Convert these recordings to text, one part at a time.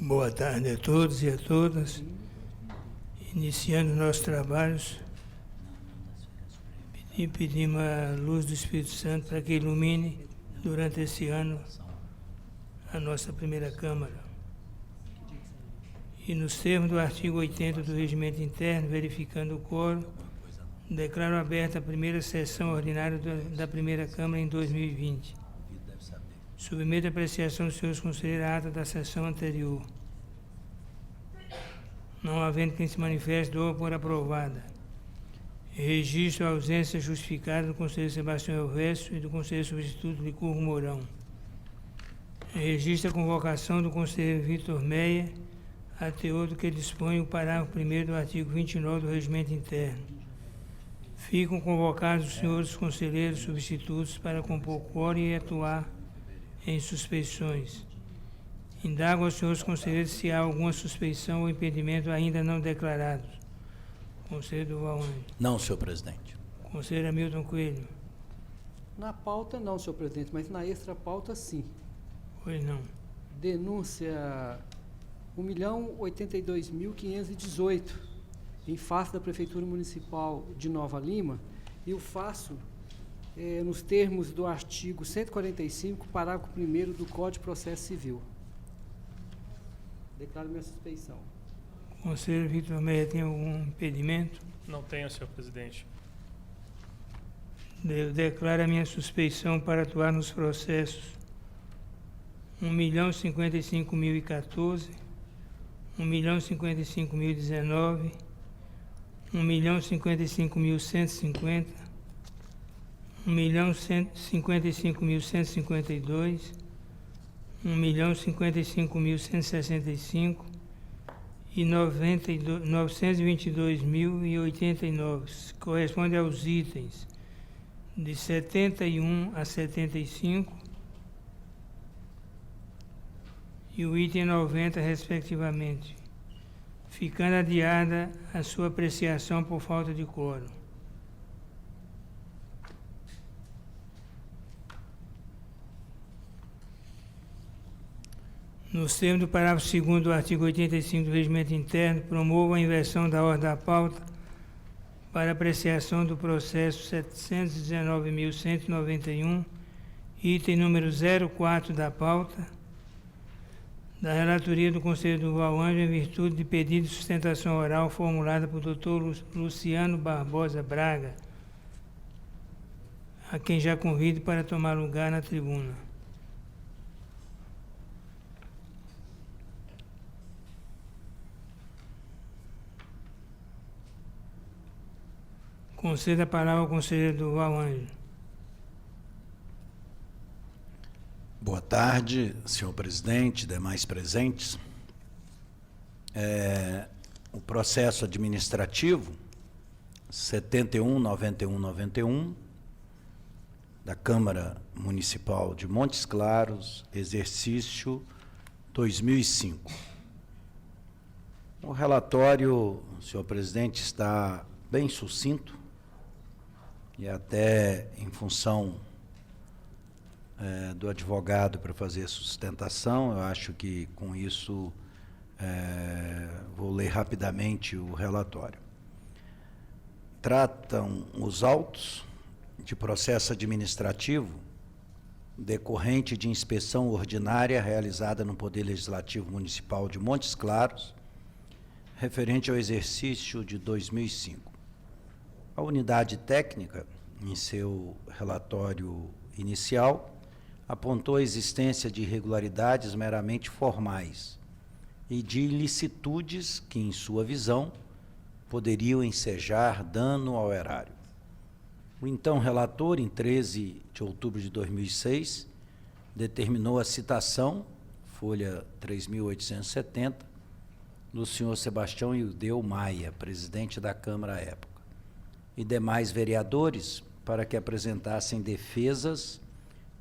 Boa tarde a todos e a todas. Iniciando nossos trabalhos, pedimos a luz do Espírito Santo para que ilumine durante esse ano a nossa primeira Câmara. E nos termos do artigo 80 do Regimento Interno, verificando o quórum, declaro aberta a primeira sessão ordinária da primeira Câmara em 2020. Submeto a apreciação dos senhores conselheiros a ata da sessão anterior. Não havendo quem se manifeste, dou por aprovada. Registro a ausência justificada do conselheiro Sebastião Elvésio e do conselheiro substituto Licurgo Mourão. Registro a convocação do conselheiro Vitor Meia, a teor do que dispõe o parágrafo 1º do artigo 29 do Regimento Interno. Ficam convocados os senhores conselheiros substitutos para compor quórum e atuar em suspeições. Indago aos senhores conselheiros se há alguma suspeição ou impedimento ainda não declarados. Conselheiro Durval Ângelo. Não, senhor presidente. Conselheiro Hamilton Coelho. Na pauta não, senhor presidente, mas na extra pauta sim. Pois não. Denúncia 1.082.518 em face da Prefeitura Municipal de Nova Lima, e eu faço nos termos do artigo 145, parágrafo 1º do Código de Processo Civil. Declaro minha suspeição. Conselheiro Vitor Meia tem algum impedimento? Não tenho, senhor presidente. Eu declaro a minha suspeição para atuar nos processos 1.055.014, 1.055.019, 1.055.150, 1.055.152, 1.055.165 e 922.089, corresponde aos itens de 71 a 75 e o item 90, respectivamente, ficando adiada a sua apreciação por falta de quórum. Nos termos do parágrafo 2º do artigo 85 do Regimento Interno, promovo a inversão da ordem da pauta para apreciação do processo 719.191, item número 04 da pauta, da relatoria do conselheiro Durval Ângelo, em virtude de pedido de sustentação oral formulada por Dr. Luciano Barbosa Braga, a quem já convido para tomar lugar na tribuna. Concedo a palavra ao conselheiro Durval Ângelo. Boa tarde, senhor presidente, demais presentes. O processo administrativo 71.91.91 da Câmara Municipal de Montes Claros, exercício 2005. O relatório, senhor presidente, está bem sucinto e até em função do advogado para fazer a sustentação. Eu acho que com isso vou ler rapidamente o relatório. Tratam os autos de processo administrativo decorrente de inspeção ordinária realizada no Poder Legislativo Municipal de Montes Claros, referente ao exercício de 2005. A unidade técnica, em seu relatório inicial, apontou a existência de irregularidades meramente formais e de ilicitudes que, em sua visão, poderiam ensejar dano ao erário. O então relator, em 13 de outubro de 2006, determinou a citação, folha 3.870, do senhor Sebastião Ildeu Maia, presidente da Câmara à época, e demais vereadores para que apresentassem defesas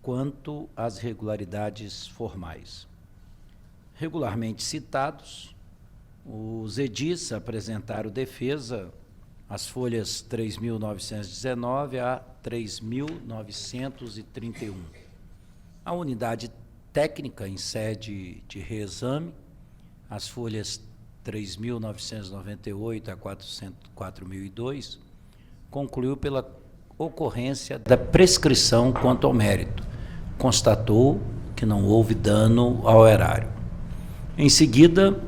quanto às irregularidades formais. Regularmente citados, os edis apresentaram defesa as folhas 3.919 a 3.931. A unidade técnica, em sede de reexame, as folhas 3.998 a 4.002, concluiu pela ocorrência da prescrição quanto ao mérito. Constatou que não houve dano ao erário. Em seguida,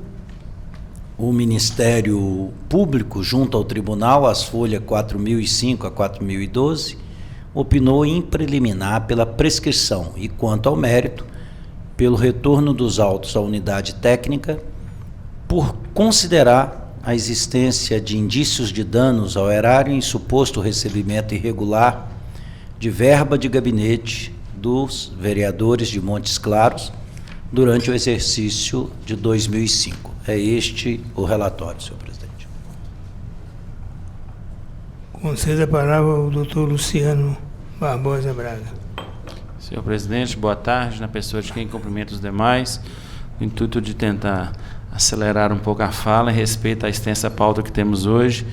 o Ministério Público, junto ao Tribunal, as folhas 4.005 a 4.012, opinou em preliminar pela prescrição e, quanto ao mérito, pelo retorno dos autos à unidade técnica, por considerar a existência de indícios de danos ao erário em suposto recebimento irregular de verba de gabinete dos vereadores de Montes Claros durante o exercício de 2005. É este o relatório, senhor presidente. Conceda a palavra ao doutor Luciano Barbosa Braga. Senhor presidente, boa tarde. Na pessoa de quem cumprimento os demais, no intuito de tentar acelerar um pouco a fala em respeito à extensa pauta que temos hoje.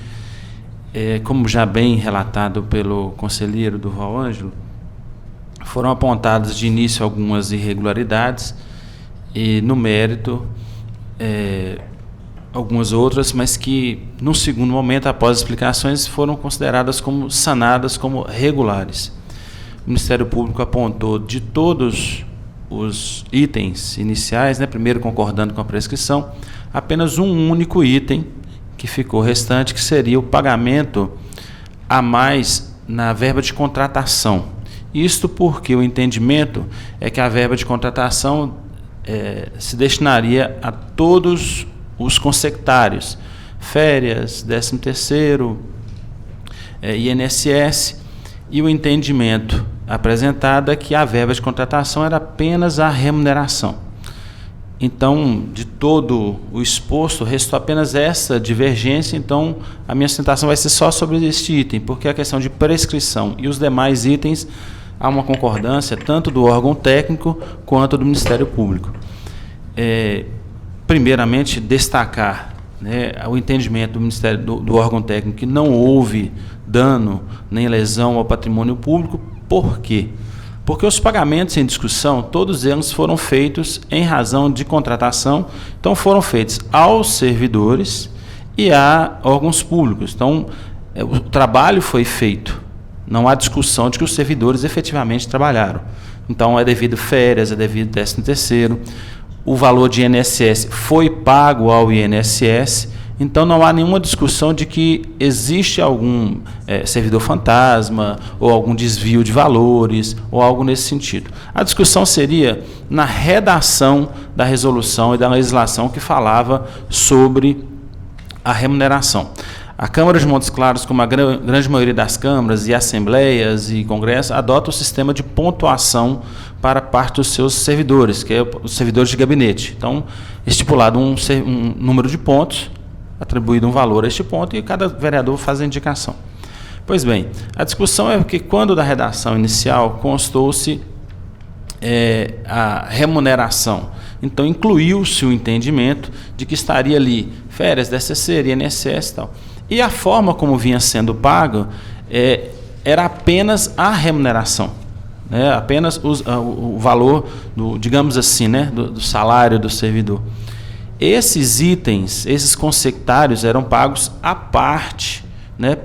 Como já bem relatado pelo conselheiro Durval Ângelo, foram apontadas de início algumas irregularidades e, no mérito, algumas outras, mas que, num segundo momento, após explicações, foram consideradas como sanadas como regulares. O Ministério Público apontou de todos os itens iniciais, primeiro concordando com a prescrição, apenas um único item que ficou restante, que seria o pagamento a mais na verba de contratação. Isto porque o entendimento é que a verba de contratação se destinaria a todos os consectários, férias, 13º, INSS, e o entendimento apresentado é que a verba de contratação era apenas a remuneração. Então, de todo o exposto, restou apenas essa divergência. Então, a minha sustentação vai ser só sobre este item, porque a questão de prescrição e os demais itens, há uma concordância tanto do órgão técnico quanto do Ministério Público. Primeiramente, destacar o entendimento do Ministério do órgão técnico que não houve dano nem lesão ao patrimônio público. Por quê? Porque os pagamentos em discussão, todos eles foram feitos em razão de contratação, então foram feitos aos servidores e a órgãos públicos. Então, o trabalho foi feito, não há discussão de que os servidores efetivamente trabalharam. Então, é devido férias, é devido 13º, o valor de INSS foi pago ao INSS, então não há nenhuma discussão de que existe algum servidor fantasma ou algum desvio de valores ou algo nesse sentido. A discussão seria na redação da resolução e da legislação que falava sobre a remuneração. A Câmara de Montes Claros, como a grande maioria das câmaras e assembleias e congressos, adota o sistema de pontuação para parte dos seus servidores, que é os servidores de gabinete. Então, estipulado um número de pontos, atribuído um valor a este ponto, e cada vereador faz a indicação. Pois bem, a discussão é que, quando da redação inicial, constou-se a remuneração. Então, incluiu-se o entendimento de que estaria ali férias, 13º, INSS e tal. E a forma como vinha sendo pago era apenas a remuneração, apenas o valor, digamos assim, do salário do servidor. Esses itens, esses consectários, eram pagos à parte,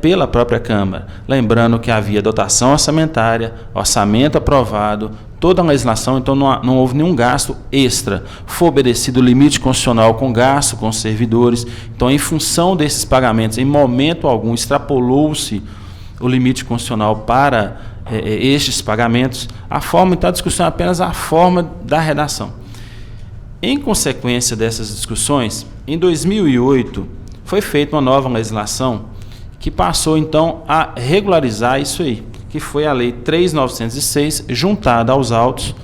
pela própria Câmara. Lembrando que havia dotação orçamentária, orçamento aprovado, toda a legislação, então não houve nenhum gasto extra. Foi obedecido o limite constitucional com gasto com os servidores. Então, em função desses pagamentos, em momento algum, extrapolou-se o limite constitucional para estes pagamentos. A forma, então, a discussão é apenas a forma da redação. Em consequência dessas discussões, em 2008, foi feita uma nova legislação que passou, então, a regularizar isso aí, que foi a Lei 3.906, juntada aos autos,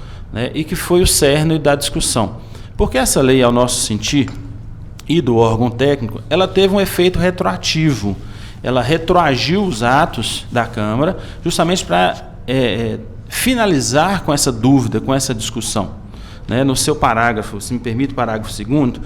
e que foi o cerne da discussão. Porque essa lei, ao nosso sentir, e do órgão técnico, ela teve um efeito retroativo. Ela retroagiu os atos da Câmara, justamente para finalizar com essa dúvida, com essa discussão. No seu parágrafo, se me permite, parágrafo 2º,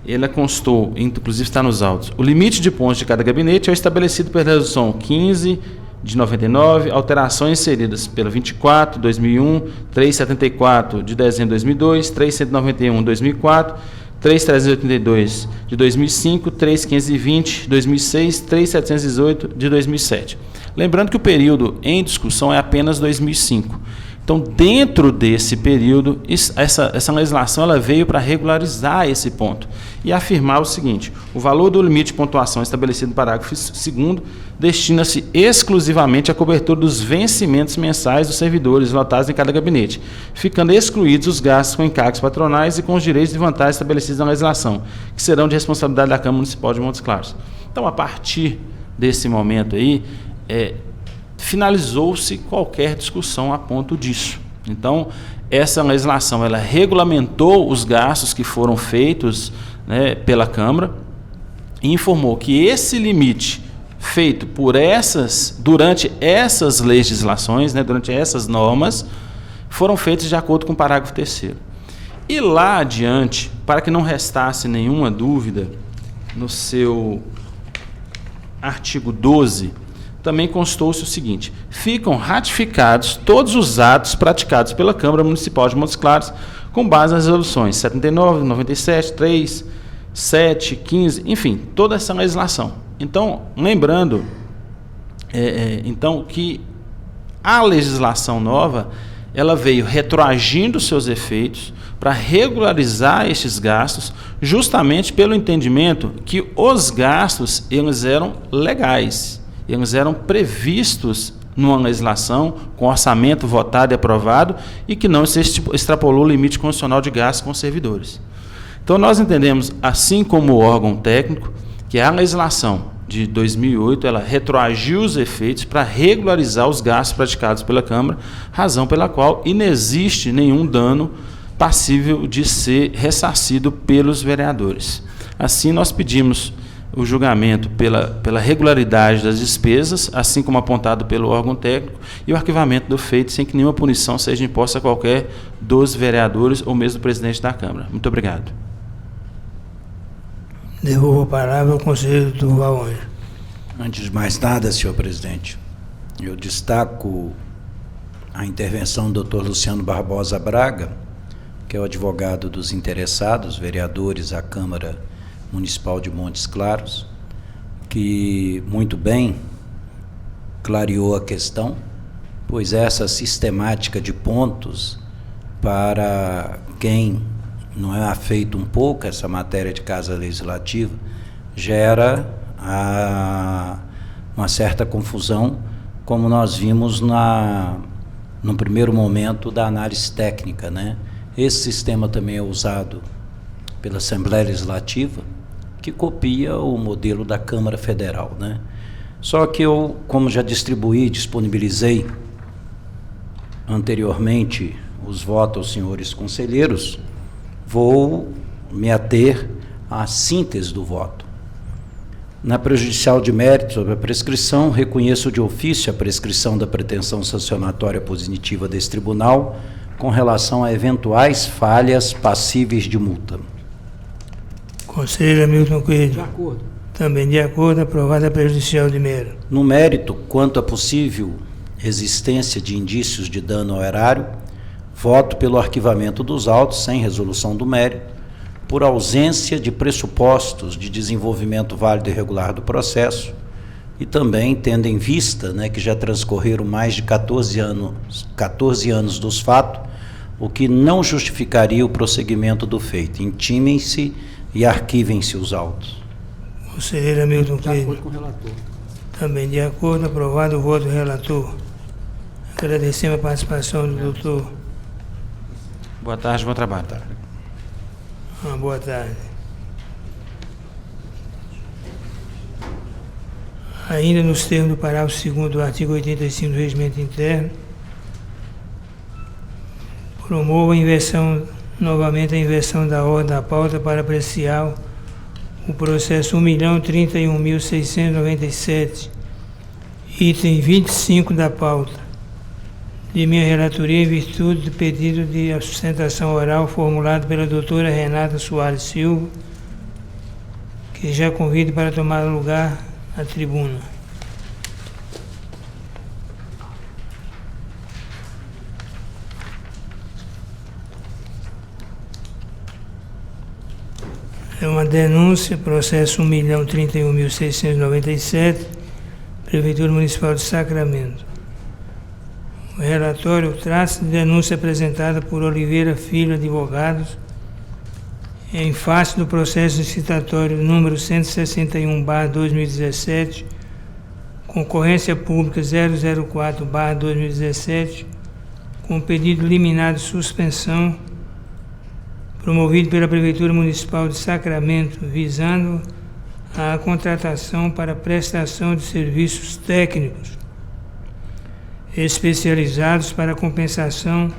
ele constou, inclusive está nos autos, o limite de pontos de cada gabinete é estabelecido pela resolução 15 de 99, alterações inseridas pela 24 de 2001, 374 de dezembro de 2002, 391 de 2004, 3.382 de 2005, 3.520 de 2006, 3.718 de 2007. Lembrando que o período em discussão é apenas 2005. Então, dentro desse período, essa legislação ela veio para regularizar esse ponto e afirmar o seguinte: o valor do limite de pontuação estabelecido no parágrafo 2º destina-se exclusivamente à cobertura dos vencimentos mensais dos servidores lotados em cada gabinete, ficando excluídos os gastos com encargos patronais e com os direitos de vantagem estabelecidos na legislação, que serão de responsabilidade da Câmara Municipal de Montes Claros. Então, a partir desse momento aí, finalizou-se qualquer discussão a ponto disso. Então, essa legislação ela regulamentou os gastos que foram feitos, né, pela Câmara e informou que esse limite feito durante essas legislações, né, durante essas normas, foram feitos de acordo com o parágrafo 3º. E lá adiante, para que não restasse nenhuma dúvida, no seu artigo 12, também constou-se o seguinte: ficam ratificados todos os atos praticados pela Câmara Municipal de Montes Claros com base nas resoluções 79, 97, 3, 7, 15, enfim, toda essa legislação. Então, lembrando então que a legislação nova ela veio retroagindo seus efeitos para regularizar estes gastos, justamente pelo entendimento que os gastos eles eram legais. Eles eram previstos numa legislação com orçamento votado e aprovado e que não se extrapolou o limite constitucional de gastos com servidores. Então, nós entendemos, assim como o órgão técnico, que a legislação de 2008 ela retroagiu os efeitos para regularizar os gastos praticados pela Câmara, razão pela qual inexiste nenhum dano passível de ser ressarcido pelos vereadores. Assim, nós pedimos o julgamento pela regularidade das despesas, assim como apontado pelo órgão técnico, e o arquivamento do feito sem que nenhuma punição seja imposta a qualquer dos vereadores ou mesmo do presidente da Câmara. Muito obrigado. Devolvo a palavra ao conselheiro Durval Ângelo. Antes de mais nada, senhor presidente, eu destaco a intervenção do Dr. Luciano Barbosa Braga, que é o advogado dos interessados, vereadores à Câmara Municipal de Montes Claros, que muito bem clareou a questão, pois essa sistemática de pontos, para quem não é afeito um pouco essa matéria de casa legislativa, gera uma certa confusão, como nós vimos no primeiro momento da análise técnica, né? Esse sistema também é usado pela Assembleia Legislativa, que copia o modelo da Câmara Federal, né? Só que eu, como já disponibilizei anteriormente os votos aos senhores conselheiros, vou me ater à síntese do voto. Na prejudicial de mérito sobre a prescrição, reconheço de ofício a prescrição da pretensão sancionatória positiva desse tribunal com relação a eventuais falhas passíveis de multa. Conselheiro Hamilton Coelho. De acordo. Também de acordo, aprovada a prejudicial de mérito. No mérito, quanto à possível existência de indícios de dano ao erário, voto pelo arquivamento dos autos sem resolução do mérito, por ausência de pressupostos de desenvolvimento válido e regular do processo, e também tendo em vista, né, que já transcorreram mais de 14 anos dos fatos, o que não justificaria o prosseguimento do feito. Intimem-se e arquivem-se os autos. Conselheiro Hamilton De Coelho. acordo com o relator. Também de acordo, aprovado o voto do relator. Agradecemos a participação do doutor. Boa tarde, bom trabalho. Uma boa tarde. Ainda nos termos do parágrafo 2º do artigo 85 do Regimento Interno, promovo novamente a inversão da ordem da pauta para apreciar o processo 1.031.697, item 25 da pauta, de minha relatoria em virtude do pedido de sustentação oral formulado pela doutora Renata Soares Silva, que já convido para tomar lugar à tribuna. denúncia, processo 1.031.697, Prefeitura Municipal de Sacramento. O relatório trata de denúncia apresentada por Oliveira Filho Advogados em face do processo licitatório número 161/2017, concorrência pública 004/2017, com pedido liminar de suspensão promovido pela Prefeitura Municipal de Sacramento, visando a contratação para prestação de serviços técnicos especializados para compensação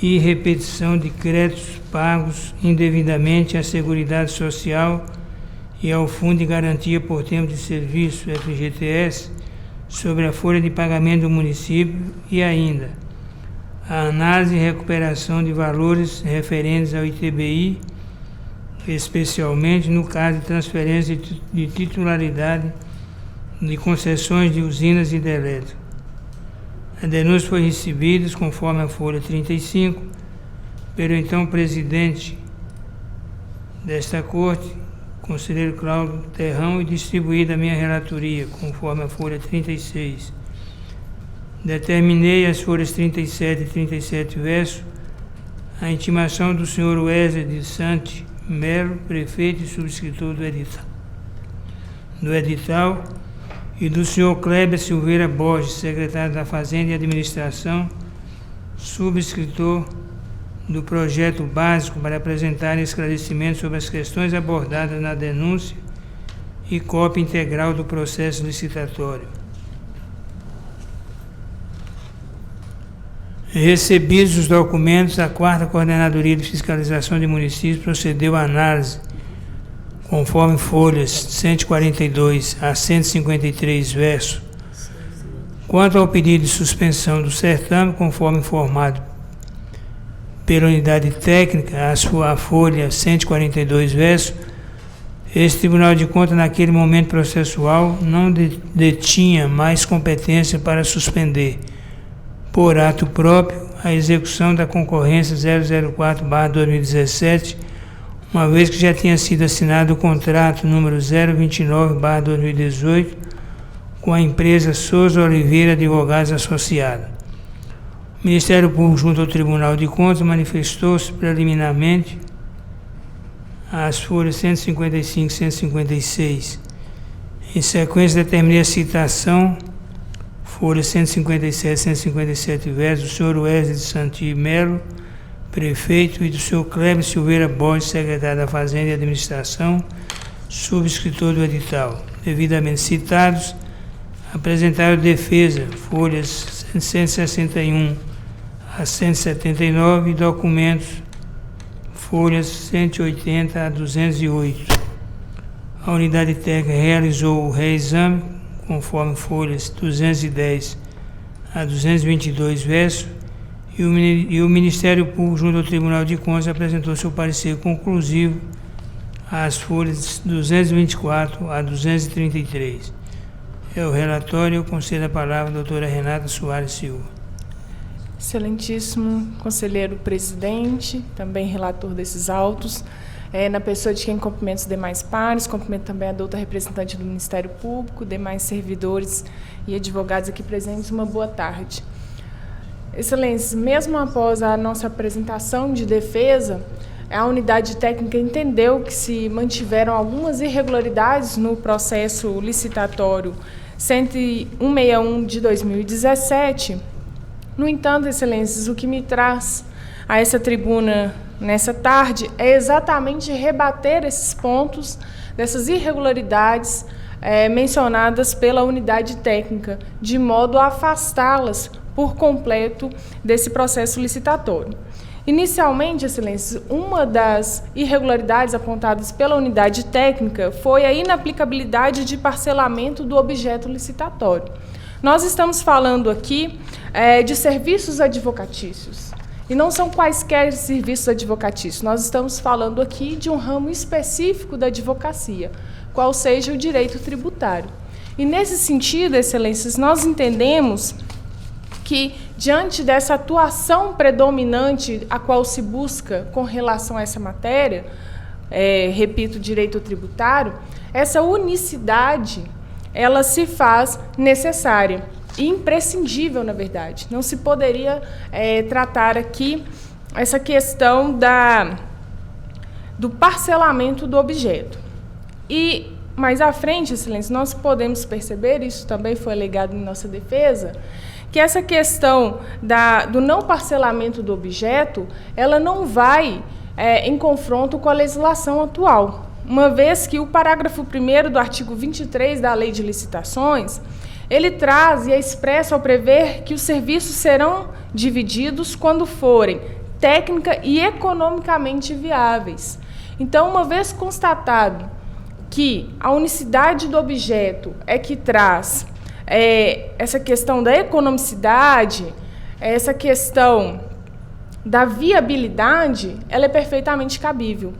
e repetição de créditos pagos indevidamente à Seguridade Social e ao Fundo de Garantia por Tempo de Serviço, FGTS, sobre a folha de pagamento do município e ainda a análise e recuperação de valores referentes ao ITBI, especialmente no caso de transferência de titularidade de concessões de usinas hidrelétricas. A denúncia foi recebida, conforme a folha 35, pelo então presidente desta Corte, conselheiro Cláudio Terrão, e distribuída a minha relatoria, conforme a folha 36. Determinei as folhas 37 e 37 verso a intimação do senhor Wesley de Santi Melo, prefeito e subscritor do edital, e do senhor Kleber Silveira Borges, secretário da Fazenda e Administração, subscritor do projeto básico, para apresentar esclarecimentos sobre as questões abordadas na denúncia e cópia integral do processo licitatório. Recebidos os documentos, a 4ª Coordenadoria de Fiscalização de Municípios procedeu à análise, conforme folhas 142 a 153 verso. Quanto ao pedido de suspensão do certame, conforme informado pela unidade técnica, a folha 142 verso, esse Tribunal de Contas, naquele momento processual, não detinha mais competência para suspender, por ato próprio, a execução da concorrência 004/2017, uma vez que já tinha sido assinado o contrato número 029/2018 com a empresa Souza Oliveira Advogados Associados. O Ministério Público, junto ao Tribunal de Contas, manifestou-se preliminarmente às folhas 155 e 156. Em sequência, determinei a citação, folhas 157 e 157 versos, do senhor Wesley de Santi Melo, prefeito, e do senhor Kleber Silveira Borges, secretário da Fazenda e Administração, subscritor do edital. Devidamente citados, apresentaram defesa, folhas 161 a 179, e documentos, folhas 180 a 208. A unidade técnica realizou o reexame, conforme folhas 210 a 222 versos, e o Ministério Público, junto ao Tribunal de Contas, apresentou seu parecer conclusivo às folhas 224 a 233. É o relatório. Eu concedo a palavra à doutora Renata Soares Silva. Excelentíssimo conselheiro presidente, também relator desses autos, na pessoa de quem cumprimento os demais pares, cumprimento também a doutora representante do Ministério Público, demais servidores e advogados aqui presentes, uma boa tarde. Excelências, mesmo após a nossa apresentação de defesa, a unidade técnica entendeu que se mantiveram algumas irregularidades no processo licitatório 161 de 2017. No entanto, excelências, o que me traz a essa tribuna nessa tarde é exatamente rebater esses pontos, dessas irregularidades mencionadas pela unidade técnica, de modo a afastá-las por completo desse processo licitatório. Inicialmente, excelências, uma das irregularidades apontadas pela unidade técnica foi a inaplicabilidade de parcelamento do objeto licitatório. Nós estamos falando aqui de serviços advocatícios, e não são quaisquer serviços advocatícios, nós estamos falando aqui de um ramo específico da advocacia, qual seja o direito tributário. E nesse sentido, excelências, nós entendemos que, diante dessa atuação predominante a qual se busca com relação a essa matéria, repito, direito tributário, essa unicidade, ela se faz necessária e imprescindível, na verdade. Não se poderia tratar aqui essa questão do parcelamento do objeto. E, mais à frente, Excelência, nós podemos perceber, isso também foi alegado em nossa defesa, que essa questão do não parcelamento do objeto, ela não vai em confronto com a legislação atual, uma vez que o parágrafo 1º do artigo 23 da Lei de Licitações, ele traz e é expresso ao prever que os serviços serão divididos quando forem técnica e economicamente viáveis. Então, uma vez constatado que a unicidade do objeto é que traz essa questão da economicidade, essa questão da viabilidade, ela é perfeitamente cabível.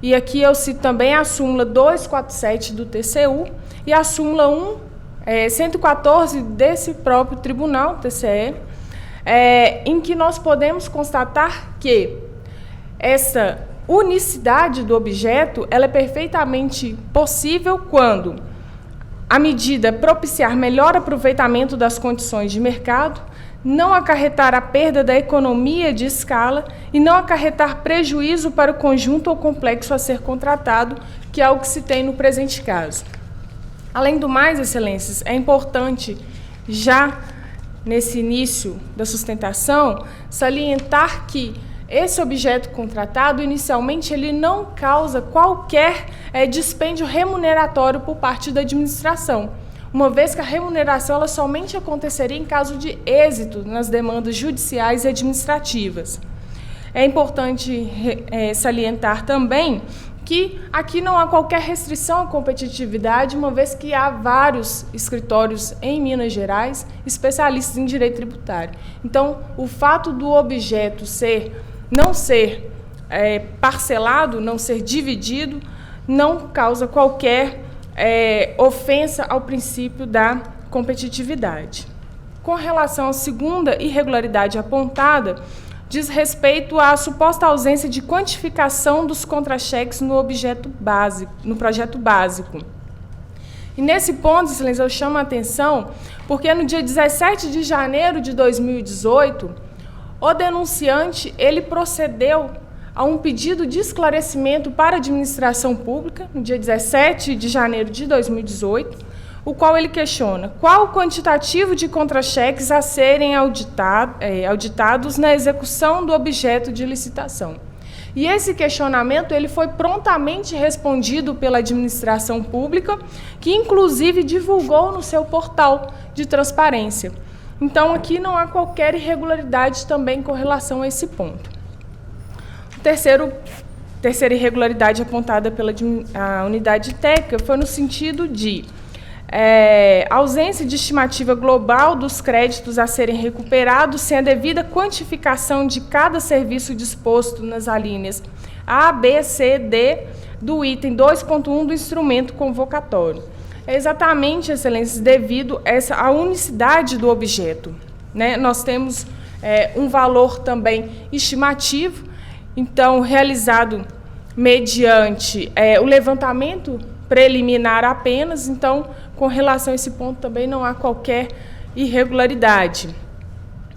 E aqui eu cito também a súmula 247 do TCU e a súmula 114 desse próprio tribunal, TCE, em que nós podemos constatar que essa unicidade do objeto ela é perfeitamente possível quando a medida propiciar melhor aproveitamento das condições de mercado, não acarretar a perda da economia de escala e não acarretar prejuízo para o conjunto ou complexo a ser contratado, que é o que se tem no presente caso. Além do mais, Excelências, é importante, já nesse início da sustentação, salientar que esse objeto contratado, inicialmente, ele não causa qualquer dispêndio remuneratório por parte da administração, uma vez que a remuneração ela somente aconteceria em caso de êxito nas demandas judiciais e administrativas. É importante salientar também que aqui não há qualquer restrição à competitividade, uma vez que há vários escritórios em Minas Gerais especialistas em direito tributário. Então, o fato do objeto não ser parcelado, não ser dividido, não causa qualquer ofensa ao princípio da competitividade. Com relação à segunda irregularidade apontada, diz respeito à suposta ausência de quantificação dos contra-cheques no projeto básico. E nesse ponto, Excelência, eu chamo a atenção porque no dia 17 de janeiro de 2018, o denunciante ele procedeu a um pedido de esclarecimento para a administração pública, no dia 17 de janeiro de 2018, o qual ele questiona qual o quantitativo de contra-cheques a serem auditados na execução do objeto de licitação. E esse questionamento ele foi prontamente respondido pela administração pública, que inclusive divulgou no seu portal de transparência. Então, aqui não há qualquer irregularidade também com relação a esse ponto. Terceira irregularidade apontada pela unidade técnica foi no sentido de ausência de estimativa global dos créditos a serem recuperados sem a devida quantificação de cada serviço disposto nas alíneas A, B, C, D do item 2.1 do instrumento convocatório. É exatamente, Excelências, devido à unicidade do objeto, né? Nós temos um valor também estimativo, então, realizado mediante o levantamento preliminar apenas, então, com relação a esse ponto também não há qualquer irregularidade.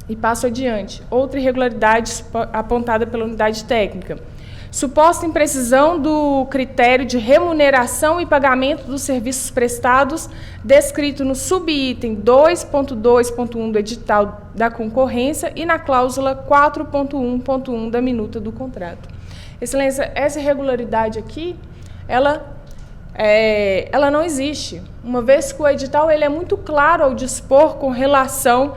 E passo adiante. Outra irregularidade apontada pela unidade técnica. Suposta imprecisão do critério de remuneração e pagamento dos serviços prestados, descrito no subitem 2.2.1 do edital da concorrência e na cláusula 4.1.1 da minuta do contrato. Excelência, essa irregularidade aqui, ela não existe, uma vez que o edital ele é muito claro ao dispor com relação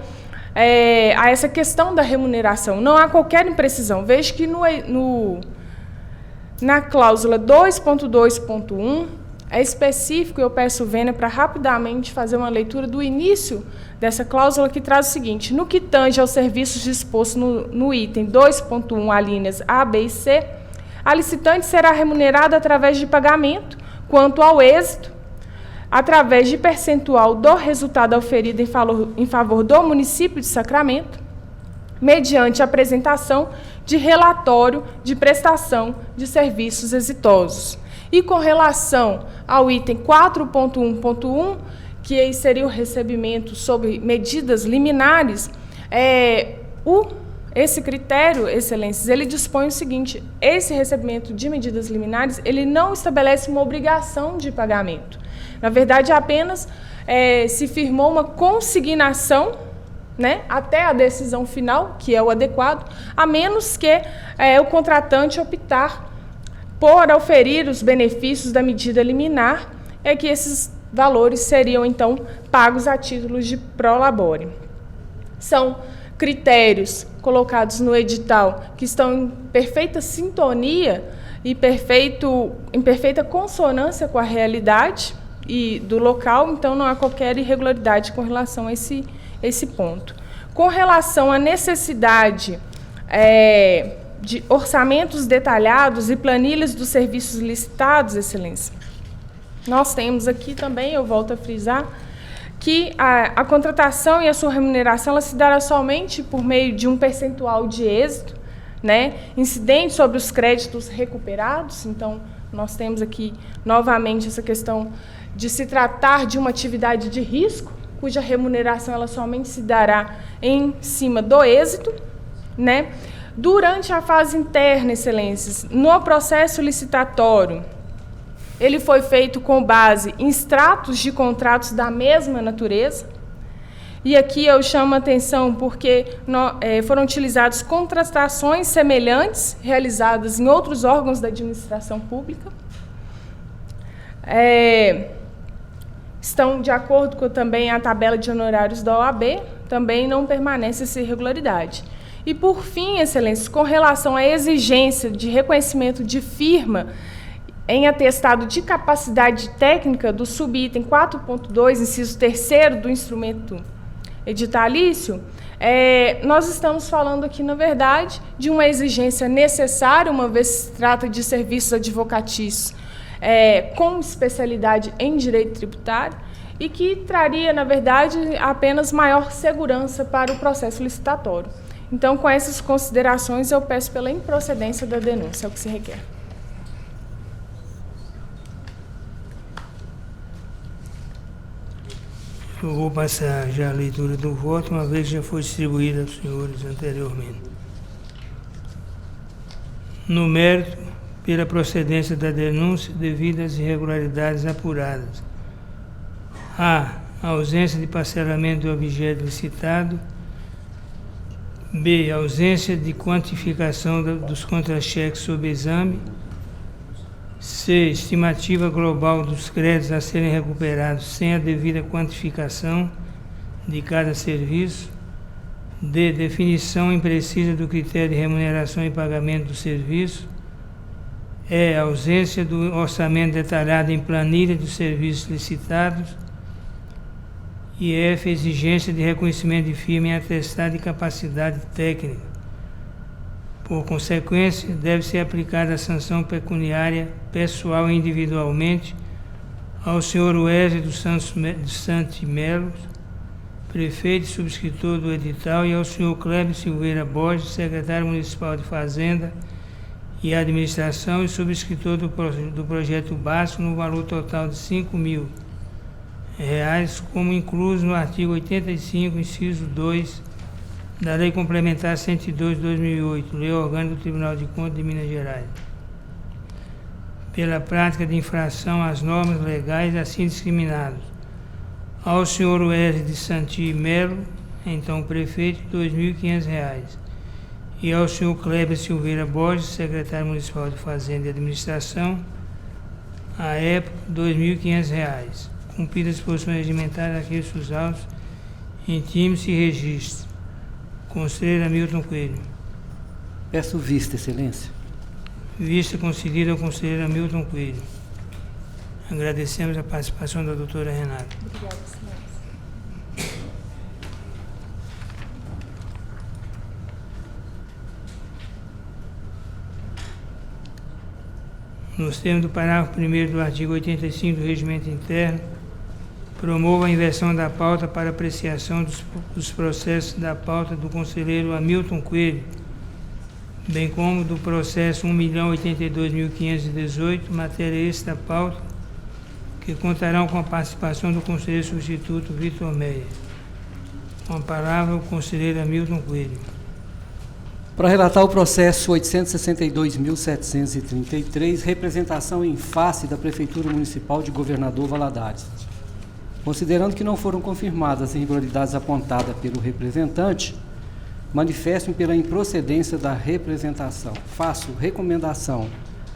a essa questão da remuneração. Não há qualquer imprecisão. Veja que na cláusula 2.2.1 é específico, eu peço vênia para rapidamente fazer uma leitura do início dessa cláusula, que traz o seguinte: no que tange aos serviços dispostos no item 2.1, alíneas A, B e C, a licitante será remunerada através de pagamento, quanto ao êxito, através de percentual do resultado auferido em favor do município de Sacramento, mediante a apresentação de relatório de prestação de serviços exitosos. E com relação ao item 4.1.1, que aí seria o recebimento sobre medidas liminares, esse critério, excelências, ele dispõe o seguinte: esse recebimento de medidas liminares, ele não estabelece uma obrigação de pagamento. Na verdade, apenas se firmou uma consignação, né, até a decisão final, que é o adequado, a menos que o contratante optar por oferir os benefícios da medida liminar, que esses valores seriam, então, pagos a títulos de prolabore. São critérios colocados no edital que estão em perfeita sintonia e em perfeita consonância com a realidade e do local, então não há qualquer irregularidade com relação a esse ponto. Com relação à necessidade de orçamentos detalhados e planilhas dos serviços licitados, excelência, nós temos aqui também, eu volto a frisar, que a contratação e a sua remuneração ela se dará somente por meio de um percentual de êxito, né, incidente sobre os créditos recuperados. Então, nós temos aqui, novamente, essa questão de se tratar de uma atividade de risco, cuja remuneração ela somente se dará em cima do êxito, né? Durante a fase interna, excelências, no processo licitatório, ele foi feito com base em extratos de contratos da mesma natureza. E aqui eu chamo a atenção porque foram utilizadas contratações semelhantes realizadas em outros órgãos da administração pública. Estão de acordo com também a tabela de honorários da OAB, também não permanece essa irregularidade. E, por fim, excelências, com relação à exigência de reconhecimento de firma em atestado de capacidade técnica do subitem 4.2, inciso 3º do instrumento editalício, nós estamos falando aqui, na verdade, de uma exigência necessária, uma vez que se trata de serviços advocatícios com especialidade em direito tributário, e que traria, na verdade, apenas maior segurança para o processo licitatório. Então, com essas considerações, eu peço pela improcedência da denúncia, é o que se requer. Eu vou passar já a leitura do voto, uma vez que já foi distribuída aos senhores anteriormente. No mérito, pela procedência da denúncia, devido às irregularidades apuradas. A. Ausência de parcelamento do objeto licitado. B. Ausência de quantificação dos contra-cheques sob exame. C. Estimativa global dos créditos a serem recuperados sem a devida quantificação de cada serviço. D. Definição imprecisa do critério de remuneração e pagamento do serviço. E. Ausência do orçamento detalhado em planilha dos serviços licitados. E F. Exigência de reconhecimento de firma em atestado de capacidade técnica. Por consequência, deve ser aplicada a sanção pecuniária pessoal e individualmente ao senhor Wesley dos Santos Melo, prefeito e subscritor do edital, e ao senhor Cléber Silveira Borges, secretário municipal de Fazenda e Administração e subscritor do projeto básico, no valor total de R$5.000, como incluso no artigo 85, inciso 2, da Lei Complementar 102 de 2008, Lei Orgânica do Tribunal de Contas de Minas Gerais, pela prática de infração às normas legais assim discriminados. Ao senhor Wesley de Santi Melo, então prefeito, R$2.500. E ao senhor Cléber Silveira Borges, secretário municipal de Fazenda e Administração, à época, R$2.500. Cumpridas as disposições regimentares aqui os autos, intime-se e registre. Conselheiro Hamilton Coelho. Peço vista, excelência. Vista concedida ao conselheiro Hamilton Coelho. Agradecemos a participação da doutora Renata. Obrigada, excelência. Nos termos do parágrafo 1º do artigo 85 do Regimento Interno, promova a inversão da pauta para apreciação dos processos da pauta do conselheiro Hamilton Coelho, bem como do processo 1.082.518, matéria extra pauta, que contarão com a participação do conselheiro substituto Vitor Meia. Com a palavra, o conselheiro Hamilton Coelho. Para relatar o processo 862.733, representação em face da Prefeitura Municipal de Governador Valadares. Considerando que não foram confirmadas as irregularidades apontadas pelo representante, manifesto-me pela improcedência da representação. Faço recomendação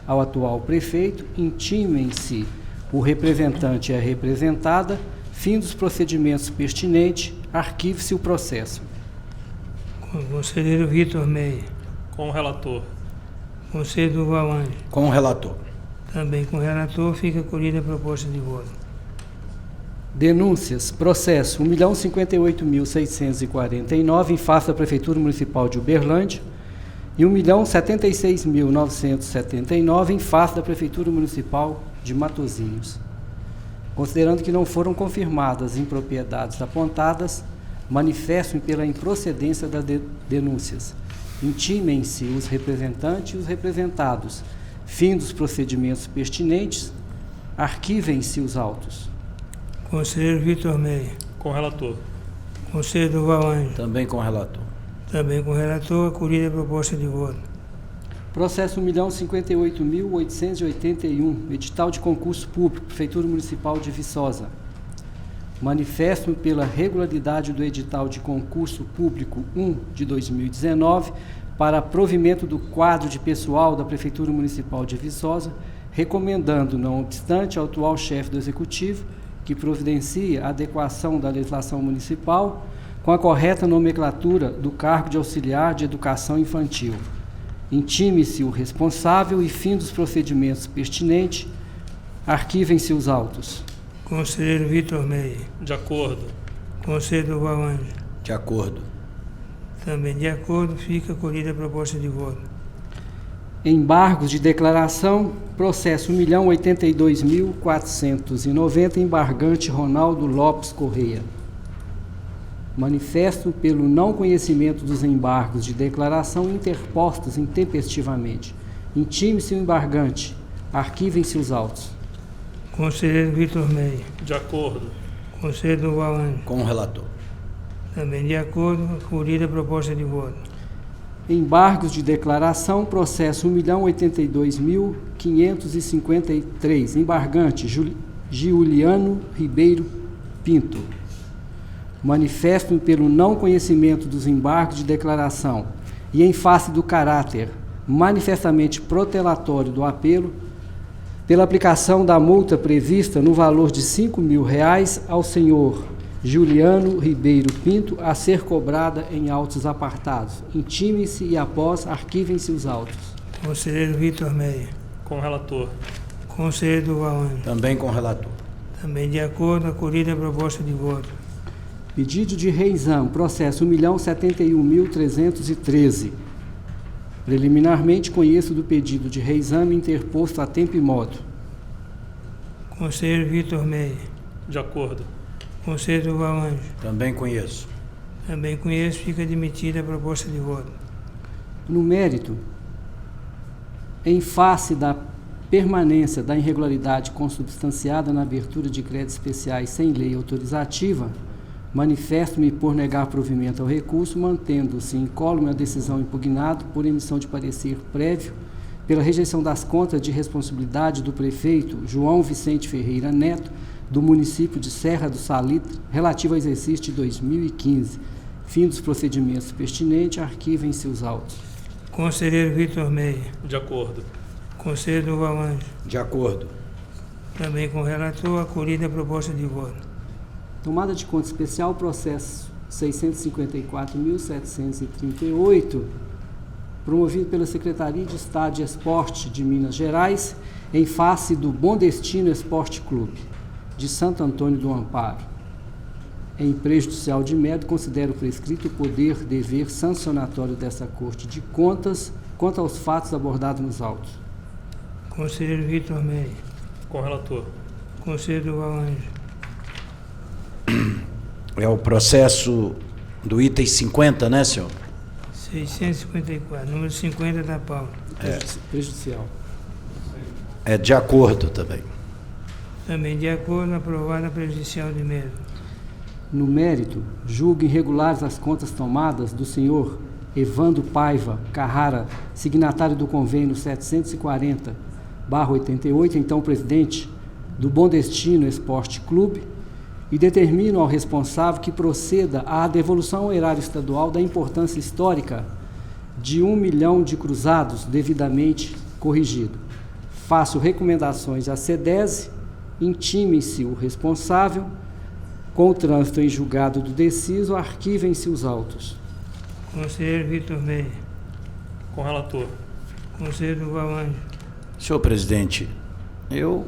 ao atual prefeito, intimem-se o representante e a representada, fim dos procedimentos pertinentes, arquive-se o processo. Conselheiro Vitor Meia. Com o relator. Conselheiro Durval Ângelo. Com o relator. Também com o relator, fica acolhida a proposta de voto. Denúncias. Processo 1.058.649 em face da Prefeitura Municipal de Uberlândia e 1.076.979 em face da Prefeitura Municipal de Matosinhos. Considerando que não foram confirmadas impropriedades apontadas, manifesto-me pela improcedência das denúncias. Intimem-se os representantes e os representados. Fim dos procedimentos pertinentes. Arquivem-se os autos. Conselheiro Vitor Meia. Com o relator. Conselheiro Durval Ângelo. Também com o relator. Também com o relator, acolhida a proposta de voto. Processo 1.058.881, edital de concurso público, Prefeitura Municipal de Viçosa. Manifesto-me pela regularidade do edital de concurso público 1 de 2019 para provimento do quadro de pessoal da Prefeitura Municipal de Viçosa, recomendando, não obstante, ao atual chefe do Executivo que providencie a adequação da legislação municipal com a correta nomenclatura do cargo de auxiliar de educação infantil. Intime-se o responsável e fim dos procedimentos pertinentes. Arquivem-se os autos. Conselheiro Vitor Meia. De acordo. Conselheiro Durval Ângelo. De acordo. Também de acordo, fica acolhida a proposta de voto. Embargos de declaração, processo 1.082.490, embargante Ronaldo Lopes Correia. Manifesto pelo não conhecimento dos embargos de declaração interpostos intempestivamente. Intime-se o embargante. Arquivem-se os autos. Conselheiro Vitor Meia. De acordo. Conselheiro Durval Ângelo. Com o relator. Também de acordo, acolhida a proposta de voto. Embargos de declaração, processo 1.082.553, embargante Giuliano Ribeiro Pinto. Manifesto-me pelo não conhecimento dos embargos de declaração e em face do caráter manifestamente protelatório do apelo, pela aplicação da multa prevista no valor de R$ 5.000 ao senhor Giuliano Ribeiro Pinto, a ser cobrada em autos apartados. Intime-se e, após, arquivem-se os autos. Conselheiro Vitor Meia. Com o relator. Conselheiro Durval Ângelo. Também com o relator. Também de acordo, acolhida a proposta de voto. Pedido de reexame, processo 1.071.313. Preliminarmente, conheço do pedido de reexame interposto a tempo e modo. Conselheiro Vitor Meia. De acordo. Conselheiro Durval Ângelo. Também conheço. Também conheço, fica admitida a proposta de voto. No mérito, em face da permanência da irregularidade consubstanciada na abertura de créditos especiais sem lei autorizativa, manifesto-me por negar provimento ao recurso, mantendo-se incólume a decisão impugnada por emissão de parecer prévio pela rejeição das contas de responsabilidade do prefeito João Vicente Ferreira Neto, do município de Serra do Salitre, relativo ao exercício de 2015. Fim dos procedimentos pertinentes, arquivem-se os autos. Conselheiro Vitor Meia. De acordo. Conselheiro Durval Ângelo. De acordo. Também com o relator, acolhida a proposta de voto. Tomada de conta especial, processo 654.738, promovido pela Secretaria de Estado de Esporte de Minas Gerais, em face do Bom Destino Esporte Clube, de Santo Antônio do Amparo. Em prejudicial de mérito, considero prescrito o poder-dever sancionatório dessa Corte de Contas quanto aos fatos abordados nos autos. Conselheiro Vitor Meia. Com o relator. Conselheiro Durval Ângelo. É o processo do item 50, né, senhor? 654. Número 50 da pauta. Prejudicial. É de acordo também. Também de acordo, aprovada a prejudicial de mérito. No mérito, julgo irregulares as contas tomadas do senhor Evandro Paiva Carrara, signatário do convênio 740/88, então presidente do Bom Destino Esporte Clube, e determino ao responsável que proceda à devolução ao erário estadual da importância histórica de 1 milhão de cruzados devidamente corrigido. Faço recomendações à SEDESE, intime-se o responsável, com o trânsito em julgado do deciso, arquivem-se os autos. Conselheiro Vitor Meia. Com o relator. Conselheiro Durval Ângelo. Senhor presidente, eu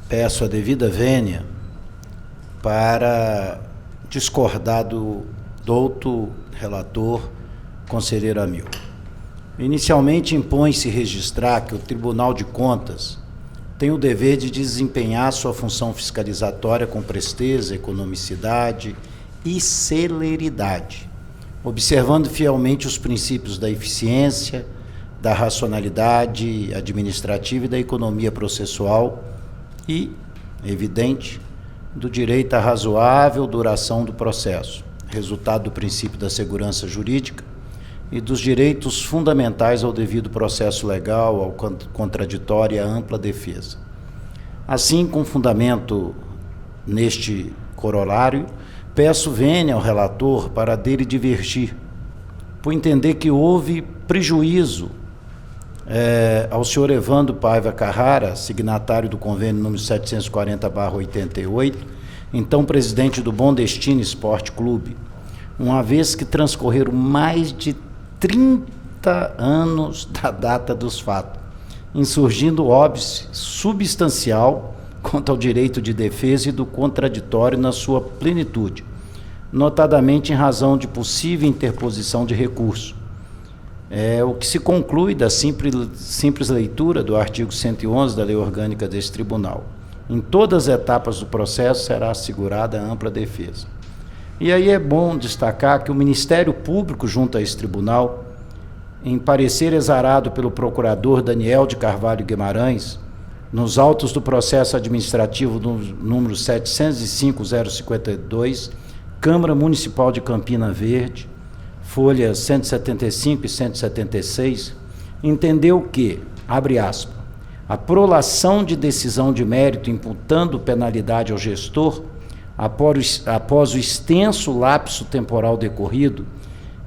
peço a devida vênia para discordar do douto relator, conselheiro Amil. Inicialmente, impõe-se registrar que o Tribunal de Contas tem o dever de desempenhar sua função fiscalizatória com presteza, economicidade e celeridade, observando fielmente os princípios da eficiência, da racionalidade administrativa e da economia processual e, evidente, do direito à razoável duração do processo, resultado do princípio da segurança jurídica e dos direitos fundamentais ao devido processo legal, ao contraditório e à ampla defesa. Assim, com fundamento neste corolário, peço vênia ao relator para dele divergir, por entender que houve prejuízo ao senhor Evandro Paiva Carrara, signatário do convênio número 740/88, então presidente do Bom Destino Esporte Clube, uma vez que transcorreram mais de 30 anos da data dos fatos, insurgindo óbice substancial quanto ao direito de defesa e do contraditório na sua plenitude, notadamente em razão de possível interposição de recurso. O que se conclui da simples leitura do artigo 111 da Lei Orgânica deste Tribunal. Em todas as etapas do processo será assegurada a ampla defesa. E aí é bom destacar que o Ministério Público, junto a esse tribunal, em parecer exarado pelo procurador Daniel de Carvalho Guimarães, nos autos do processo administrativo número 705.052, Câmara Municipal de Campina Verde, folhas 175 e 176, entendeu que, abre aspas, a prolação de decisão de mérito imputando penalidade ao gestor, após o extenso lapso temporal decorrido,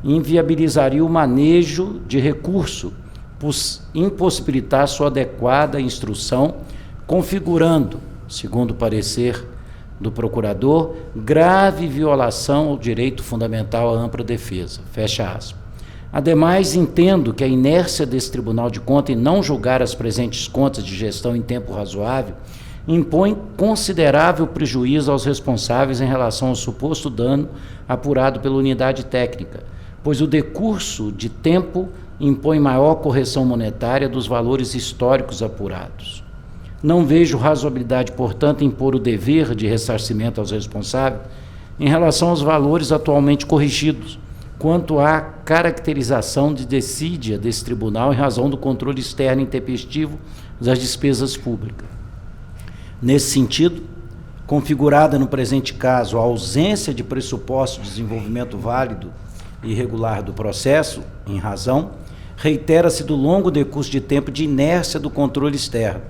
inviabilizaria o manejo de recurso, por impossibilitar sua adequada instrução, configurando, segundo o parecer do procurador, grave violação ao direito fundamental à ampla defesa. Fecha aspas. Ademais, entendo que a inércia desse Tribunal de Contas em não julgar as presentes contas de gestão em tempo razoável impõe considerável prejuízo aos responsáveis em relação ao suposto dano apurado pela unidade técnica, pois o decurso de tempo impõe maior correção monetária dos valores históricos apurados. Não vejo razoabilidade, portanto, em impor o dever de ressarcimento aos responsáveis em relação aos valores atualmente corrigidos, quanto à caracterização de desídia desse tribunal em razão do controle externo intempestivo das despesas públicas. Nesse sentido, configurada no presente caso a ausência de pressuposto de desenvolvimento válido e regular do processo, em razão, reitera-se do longo decurso de tempo de inércia do controle externo.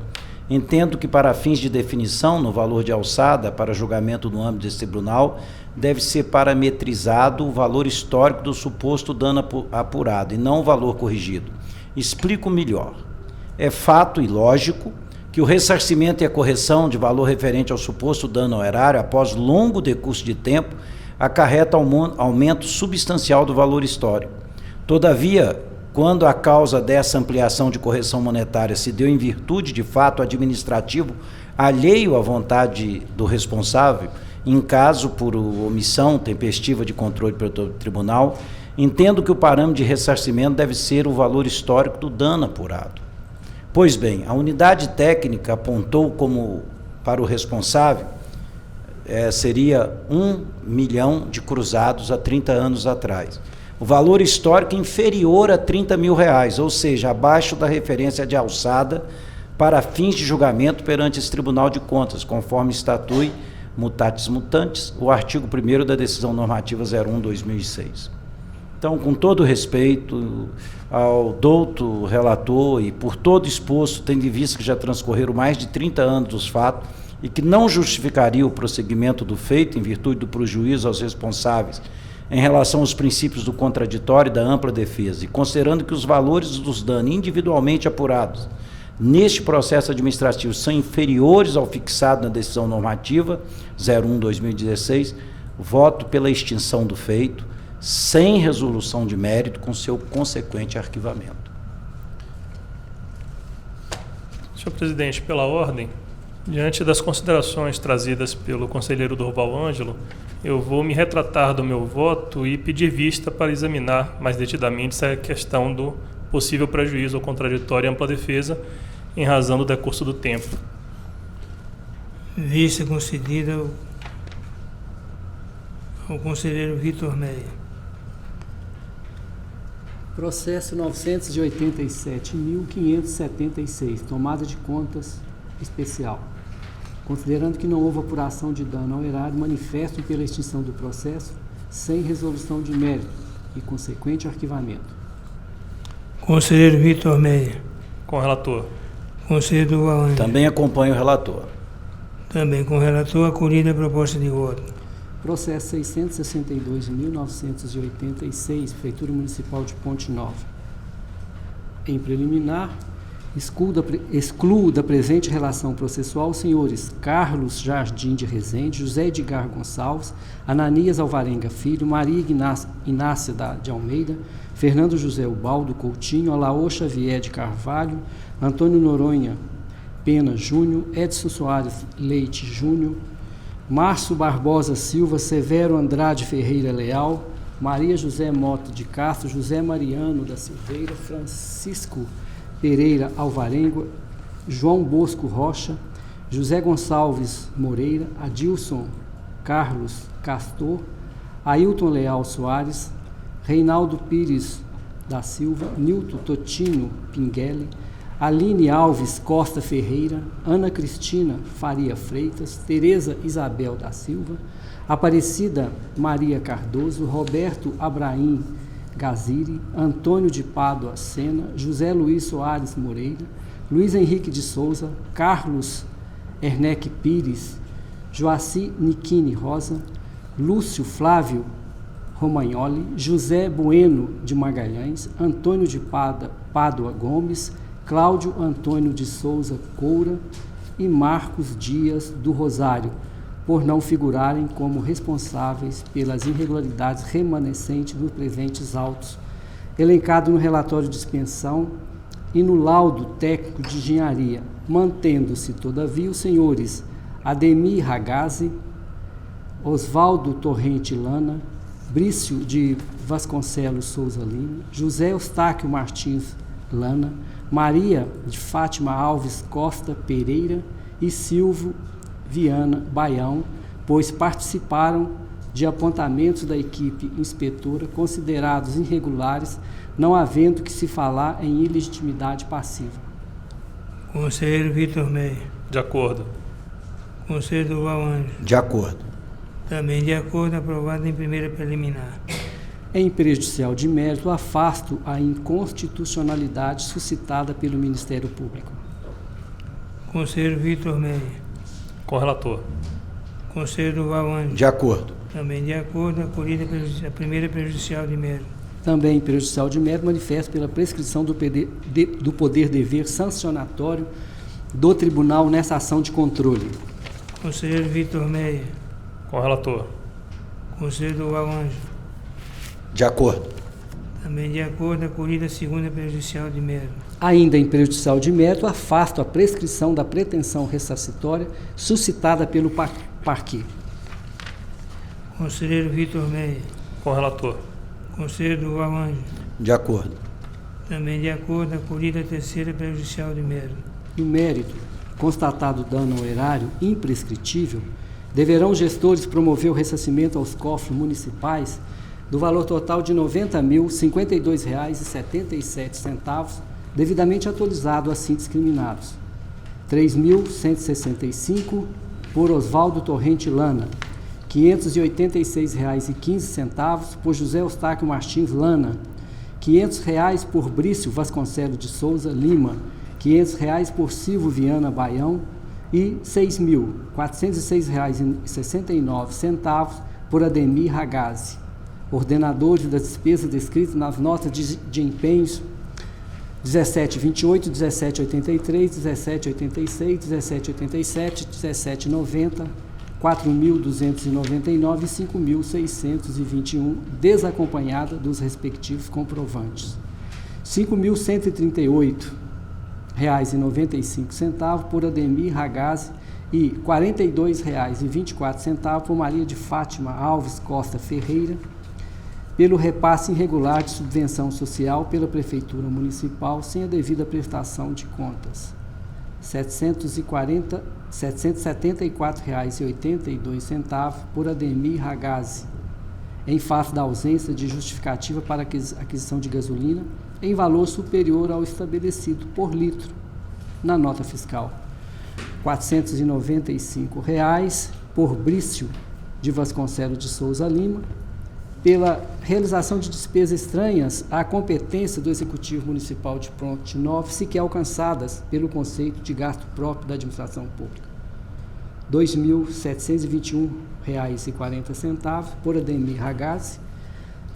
Entendo que, para fins de definição no valor de alçada para julgamento no âmbito desse tribunal, deve ser parametrizado o valor histórico do suposto dano apurado e não o valor corrigido. Explico melhor. É fato e lógico que o ressarcimento e a correção de valor referente ao suposto dano ao erário, após longo decurso de tempo, acarreta aumento substancial do valor histórico. Todavia, quando a causa dessa ampliação de correção monetária se deu em virtude de fato administrativo alheio à vontade do responsável, em caso por omissão tempestiva de controle pelo tribunal, entendo que o parâmetro de ressarcimento deve ser o valor histórico do dano apurado. Pois bem, a unidade técnica apontou como para o responsável seria 1 milhão de cruzados há 30 anos atrás. o valor histórico inferior a R$30 mil, ou seja, abaixo da referência de alçada para fins de julgamento perante esse Tribunal de Contas, conforme estatui, mutatis mutandis, o artigo 1º da Decisão Normativa 01/2006. Então, com todo respeito ao douto relator e por todo exposto, tendo em vista que já transcorreram mais de 30 anos dos fatos e que não justificaria o prosseguimento do feito em virtude do prejuízo aos responsáveis em relação aos princípios do contraditório e da ampla defesa, e considerando que os valores dos danos individualmente apurados neste processo administrativo são inferiores ao fixado na decisão normativa 01/2016, voto pela extinção do feito, sem resolução de mérito, com seu consequente arquivamento. Senhor presidente, pela ordem, diante das considerações trazidas pelo conselheiro Durval Ângelo, eu vou me retratar do meu voto e pedir vista para examinar mais detidamente essa questão do possível prejuízo ao contraditório e ampla defesa, em razão do decurso do tempo. Vista concedida ao conselheiro Vitor Meia. Processo 987.576, tomada de contas especial. Considerando que não houve apuração de dano ao erário, manifesto pela extinção do processo, sem resolução de mérito e consequente arquivamento. Conselheiro Vitor Meia. Com o relator. Conselheiro Durval Ângelo. Também acompanho o relator. Também com o relator, acolhida a proposta de voto. Processo 662.986, Prefeitura Municipal de Ponte Nova. Em preliminar, excluo da presente relação processual os senhores Carlos Jardim de Rezende, José Edgar Gonçalves, Ananias Alvarenga Filho, Maria Inácia de Almeida, Fernando José Ubaldo Coutinho, Alaô Xavier de Carvalho, Antônio Noronha Pena Júnior, Edson Soares Leite Júnior, Márcio Barbosa Silva, Severo Andrade Ferreira Leal, Maria José Mota de Castro, José Mariano da Silveira, Francisco Pereira Alvarenga, João Bosco Rocha, José Gonçalves Moreira, Adilson Carlos Castor, Ailton Leal Soares, Reinaldo Pires da Silva, Nilton Totino Pinguele, Aline Alves Costa Ferreira, Ana Cristina Faria Freitas, Tereza Isabel da Silva, Aparecida Maria Cardoso, Roberto Abraim Gaziri, Antônio de Pádua Sena, José Luiz Soares Moreira, Luiz Henrique de Souza, Carlos Ernec Pires, Joaci Niquini Rosa, Lúcio Flávio Romagnoli, José Bueno de Magalhães, Antônio de Pádua Gomes, Cláudio Antônio de Souza Coura e Marcos Dias do Rosário, por não figurarem como responsáveis pelas irregularidades remanescentes nos presentes autos, elencado no relatório de expensão e no laudo técnico de engenharia, mantendo-se, todavia, os senhores Ademir Ragazzi, Oswaldo Torrente Lana, Brício de Vasconcelos Souza Lima, José Eustáquio Martins Lana, Maria de Fátima Alves Costa Pereira e Silvio Viana Baião, pois participaram de apontamentos da equipe inspetora considerados irregulares, não havendo que se falar em ilegitimidade passiva. Conselheiro Vitor Meia. De acordo. Conselheiro Durval Ângelo. De acordo. Também de acordo, aprovado em primeira preliminar. Em prejudicial de mérito, afasto a inconstitucionalidade suscitada pelo Ministério Público. Conselheiro Vitor Meia. Com o relator. Conselheiro Durval Ângelo. De acordo. Também de acordo, acolhida a primeira prejudicial de mérito. Também em prejudicial de mérito, manifesto pela prescrição do poder-dever sancionatório do tribunal nessa ação de controle. Conselheiro Vitor Meia. Com o relator. Conselheiro Durval Ângelo. De acordo. Também de acordo, acolhida a segunda prejudicial de mérito. Ainda em prejudicial de mérito, afasto a prescrição da pretensão ressarcitória suscitada pelo parquê. Conselheiro Vitor Meia. Com o relator. Conselheiro Durval Ângelo. De acordo. Também de acordo, acolhida a terceira prejudicial de mérito. No mérito, constatado dano ao erário imprescritível, deverão os gestores promover o ressarcimento aos cofres municipais do valor total de R$ 90.052,77, devidamente atualizado assim discriminados. R$ 3.165 por Oswaldo Torrente Lana, R$ 586,15 por José Eustáquio Martins Lana, R$ 500 por Brício Vasconcelos de Souza Lima, R$ 500 por Silvio Viana Baião e R$ 6.406,69 por Ademir Ragazzi, ordenadores das despesas descritas nas notas de empenhos 1728, 1783, 1786, 1787, 1790, 4.299 e 5.621, desacompanhada dos respectivos comprovantes. R$ 5.138,95 por Ademir Ragazzi e R$ 42,24 por Maria de Fátima Alves Costa Ferreira, pelo repasse irregular de subvenção social pela Prefeitura Municipal sem a devida prestação de contas. R$ 774,82 por Ademir Ragazzi, em face da ausência de justificativa para aquisição de gasolina em valor superior ao estabelecido por litro na nota fiscal. R$ 495 por Brício de Vasconcelos de Souza Lima, pela realização de despesas estranhas à competência do Executivo Municipal de Ponte Nova, sequer alcançadas pelo conceito de gasto próprio da administração pública. R$ 2.721,40 por Ademir Ragazzi,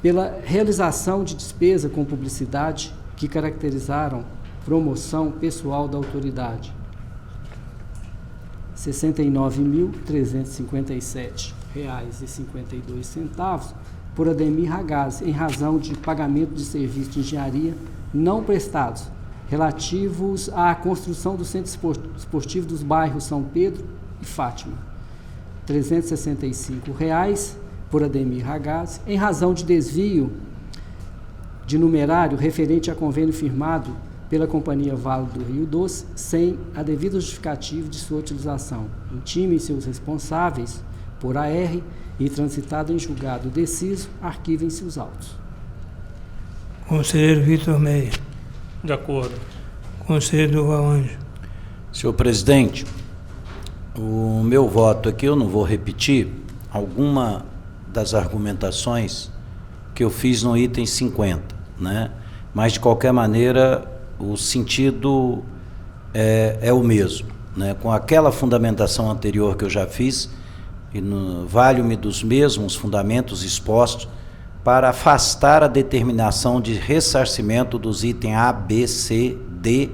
pela realização de despesa com publicidade que caracterizaram promoção pessoal da autoridade. R$ 69.357,52 por Ademir Ragazzi, em razão de pagamento de serviços de engenharia não prestados, relativos à construção do Centro Esportivo dos bairros São Pedro e Fátima. R$ 365 por Ademir Ragazzi, em razão de desvio de numerário referente a convênio firmado pela Companhia Vale do Rio Doce, sem a devida justificativa de sua utilização. Intimem seus responsáveis por AR e transitado em julgado deciso, arquivem-se os autos. Conselheiro Vitor Meia. De acordo. Conselheiro Durval Ângelo. Senhor presidente, o meu voto aqui, eu não vou repetir alguma das argumentações que eu fiz no item 50, né? Mas, de qualquer maneira, o sentido é o mesmo, né? Com aquela fundamentação anterior que eu já fiz, e valho-me dos mesmos fundamentos expostos para afastar a determinação de ressarcimento dos itens A, B, C, D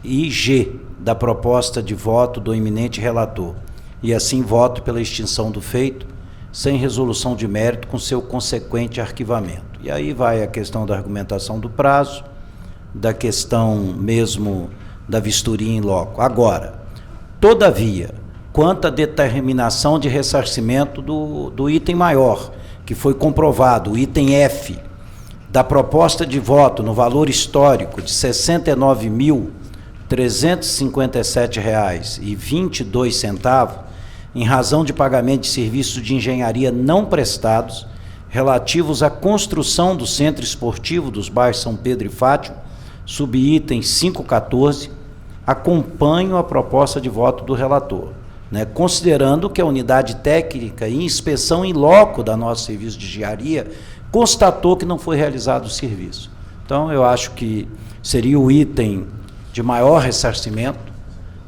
e G da proposta de voto do eminente relator, e assim voto pela extinção do feito, sem resolução de mérito, com seu consequente arquivamento. E aí vai a questão da argumentação do prazo, da questão mesmo da vistoria em loco. Agora, todavia, quanto à determinação de ressarcimento do item maior, que foi comprovado, o item F, da proposta de voto no valor histórico de R$ 69.357,22, em razão de pagamento de serviços de engenharia não prestados, relativos à construção do Centro Esportivo dos bairros São Pedro e Fátima, subitem 514, acompanho a proposta de voto do relator, né, considerando que a unidade técnica e inspeção em loco da nosso serviço de engenharia constatou que não foi realizado o serviço. Então, eu acho que seria o item de maior ressarcimento,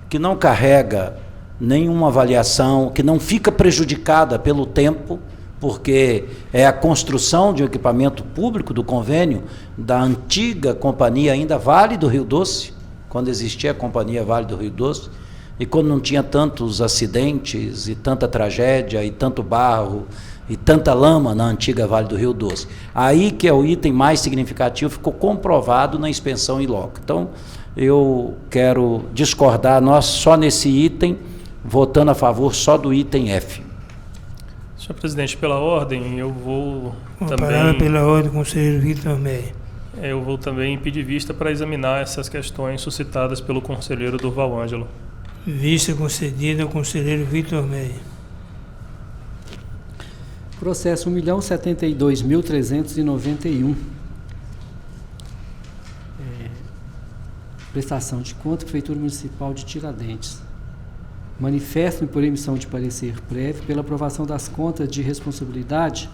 que não carrega nenhuma avaliação, que não fica prejudicada pelo tempo, porque é a construção de um equipamento público do convênio da antiga companhia ainda Vale do Rio Doce, quando existia a companhia Vale do Rio Doce, e quando não tinha tantos acidentes e tanta tragédia e tanto barro e tanta lama na antiga Vale do Rio Doce. Aí que é o item mais significativo, ficou comprovado na inspeção em loco. Então, eu quero discordar, nós só nesse item, votando a favor só do item F. Senhor presidente, pela ordem, eu vou Comparada pela ordem, conselheiro Vitor Meia. Eu vou também pedir vista para examinar essas questões suscitadas pelo conselheiro Durval Ângelo. Vista concedida ao conselheiro Vitor Meia. Processo 1.072.391. Prestação de conta, Prefeitura Municipal de Tiradentes. Manifesto-me por emissão de parecer prévio pela aprovação das contas de responsabilidade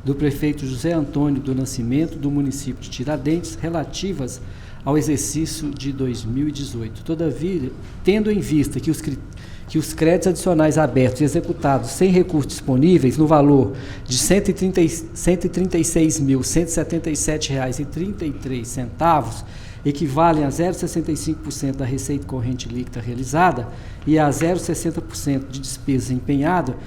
do prefeito José Antônio do Nascimento, do município de Tiradentes, relativas ao exercício de 2018. Todavia, tendo em vista que os créditos adicionais abertos e executados sem recursos disponíveis no valor de R$ 136.177,33, equivalem a 0,65% da receita corrente líquida realizada e a 0,60% de despesa empenhada,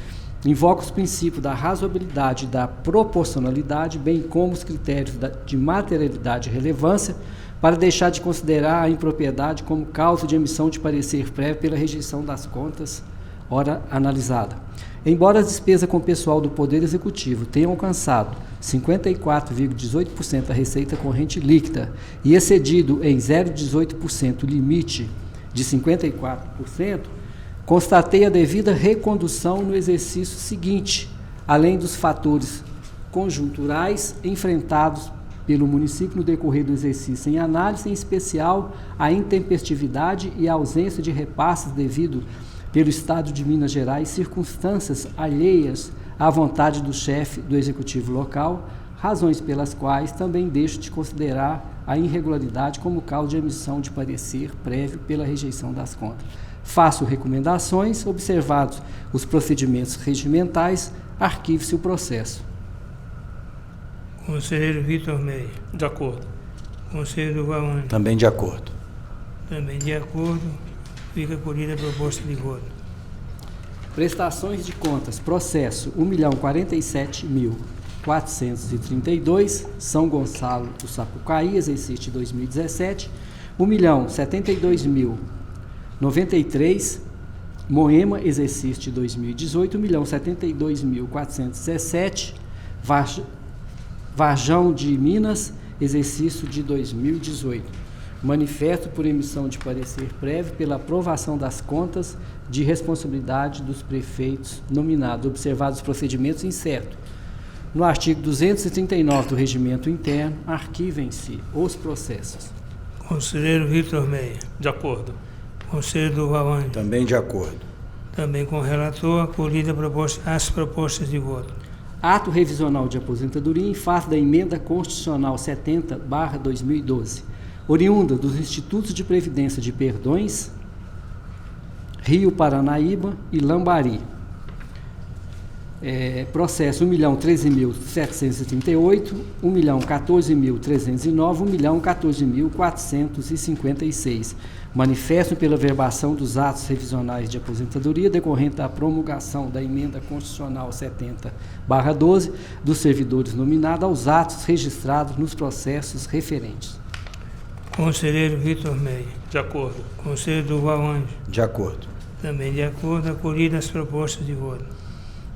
invoca os princípios da razoabilidade e da proporcionalidade, bem como os critérios de materialidade e relevância, para deixar de considerar a impropriedade como causa de emissão de parecer prévio pela rejeição das contas, ora analisada. Embora a despesa com pessoal do Poder Executivo tenha alcançado 54,18% da receita corrente líquida e excedido em 0,18% o limite de 54%, constatei a devida recondução no exercício seguinte, além dos fatores conjunturais enfrentados pelo município no decorrer do exercício em análise, em especial a intempestividade e a ausência de repasses devido pelo Estado de Minas Gerais, circunstâncias alheias à vontade do chefe do Executivo local, razões pelas quais também deixo de considerar a irregularidade como causa de emissão de parecer prévio pela rejeição das contas. Faço recomendações, observados os procedimentos regimentais, arquive-se o processo. Conselheiro Vitor Meia. De acordo. Conselheiro Durval Ângelo. Também de acordo. Também de acordo. Fica acolhida a proposta de voto. Prestações de contas. Processo 1.047.432, São Gonçalo do Sapucaí, exercício de 2017. 1.072.093, Moema, exercício de 2018. 1.072.417, Varjão de Minas, exercício de 2018. Manifesto por emissão de parecer prévio pela aprovação das contas de responsabilidade dos prefeitos nominados, observados os procedimentos incertos. No artigo 239 do Regimento Interno, arquivem-se os processos. Conselheiro Vitor Meia. De acordo. Conselheiro Durval Ângelo. Também de acordo. Também com o relator, acolhida as propostas de voto. Ato revisional de aposentadoria em face da Emenda Constitucional 70/2012, oriunda dos Institutos de Previdência de Perdões, Rio Paranaíba e Lambari. Processo 1.013.738, 1.014.309, 1.014.456. Manifesto pela verbação dos atos revisionais de aposentadoria decorrente da promulgação da Emenda Constitucional 70/12 dos servidores nominados aos atos registrados nos processos referentes. Conselheiro Vitor Meia. De acordo. Conselheiro Durval Ângelo. De acordo. Também de acordo, acolhida as propostas de voto.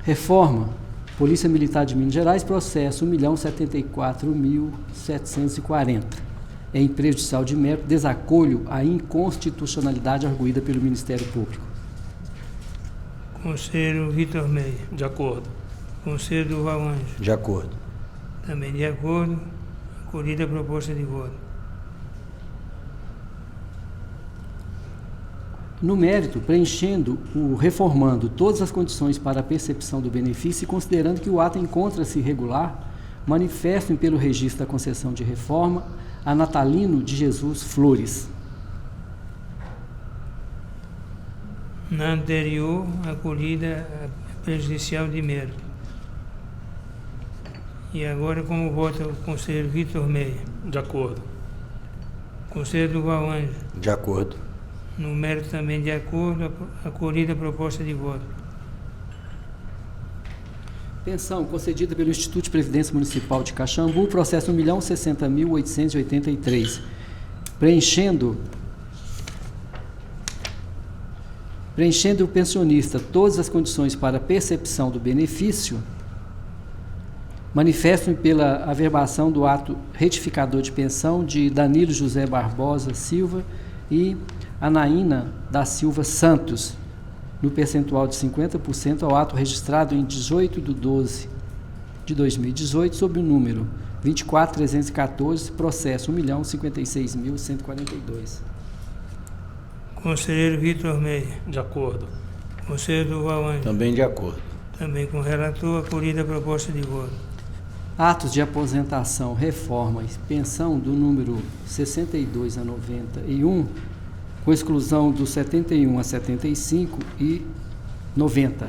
Reforma. Polícia Militar de Minas Gerais, processo 1.074.740. Em prejudicial de mérito, desacolho a inconstitucionalidade arguída pelo Ministério Público. Conselheiro Vitor Meia. De acordo. Conselheiro Durval Ângelo. De acordo. Também de acordo, acolhida a proposta de voto. No mérito, reformando todas as condições para a percepção do benefício e considerando que o ato encontra-se irregular, manifestem pelo registro da concessão de reforma a Natalino de Jesus Flores. Na anterior, acolhida a prejudicial de mérito. E agora, como vota o conselheiro Vitor Meia? De acordo. Conselheiro Durval Ângelo. De acordo. No mérito também de acordo, acolhida a proposta de voto. Pensão concedida pelo Instituto de Previdência Municipal de Caxambu, processo 1.060.883. Preenchendo o pensionista todas as condições para a percepção do benefício, manifesto-me pela averbação do ato retificador de pensão de Danilo José Barbosa Silva e Anaína da Silva Santos, no percentual de 50% ao ato registrado em 18/12 de 2018, sob o número 24.314, processo 1.056.142. Conselheiro Vitor Meia. De acordo. Conselheiro Durval Ângelo. Também de acordo. Também com o relator, acolhida a proposta de voto. Atos de aposentação, reforma e pensão do número 62 a 91, com exclusão do 71 a 75 e 90.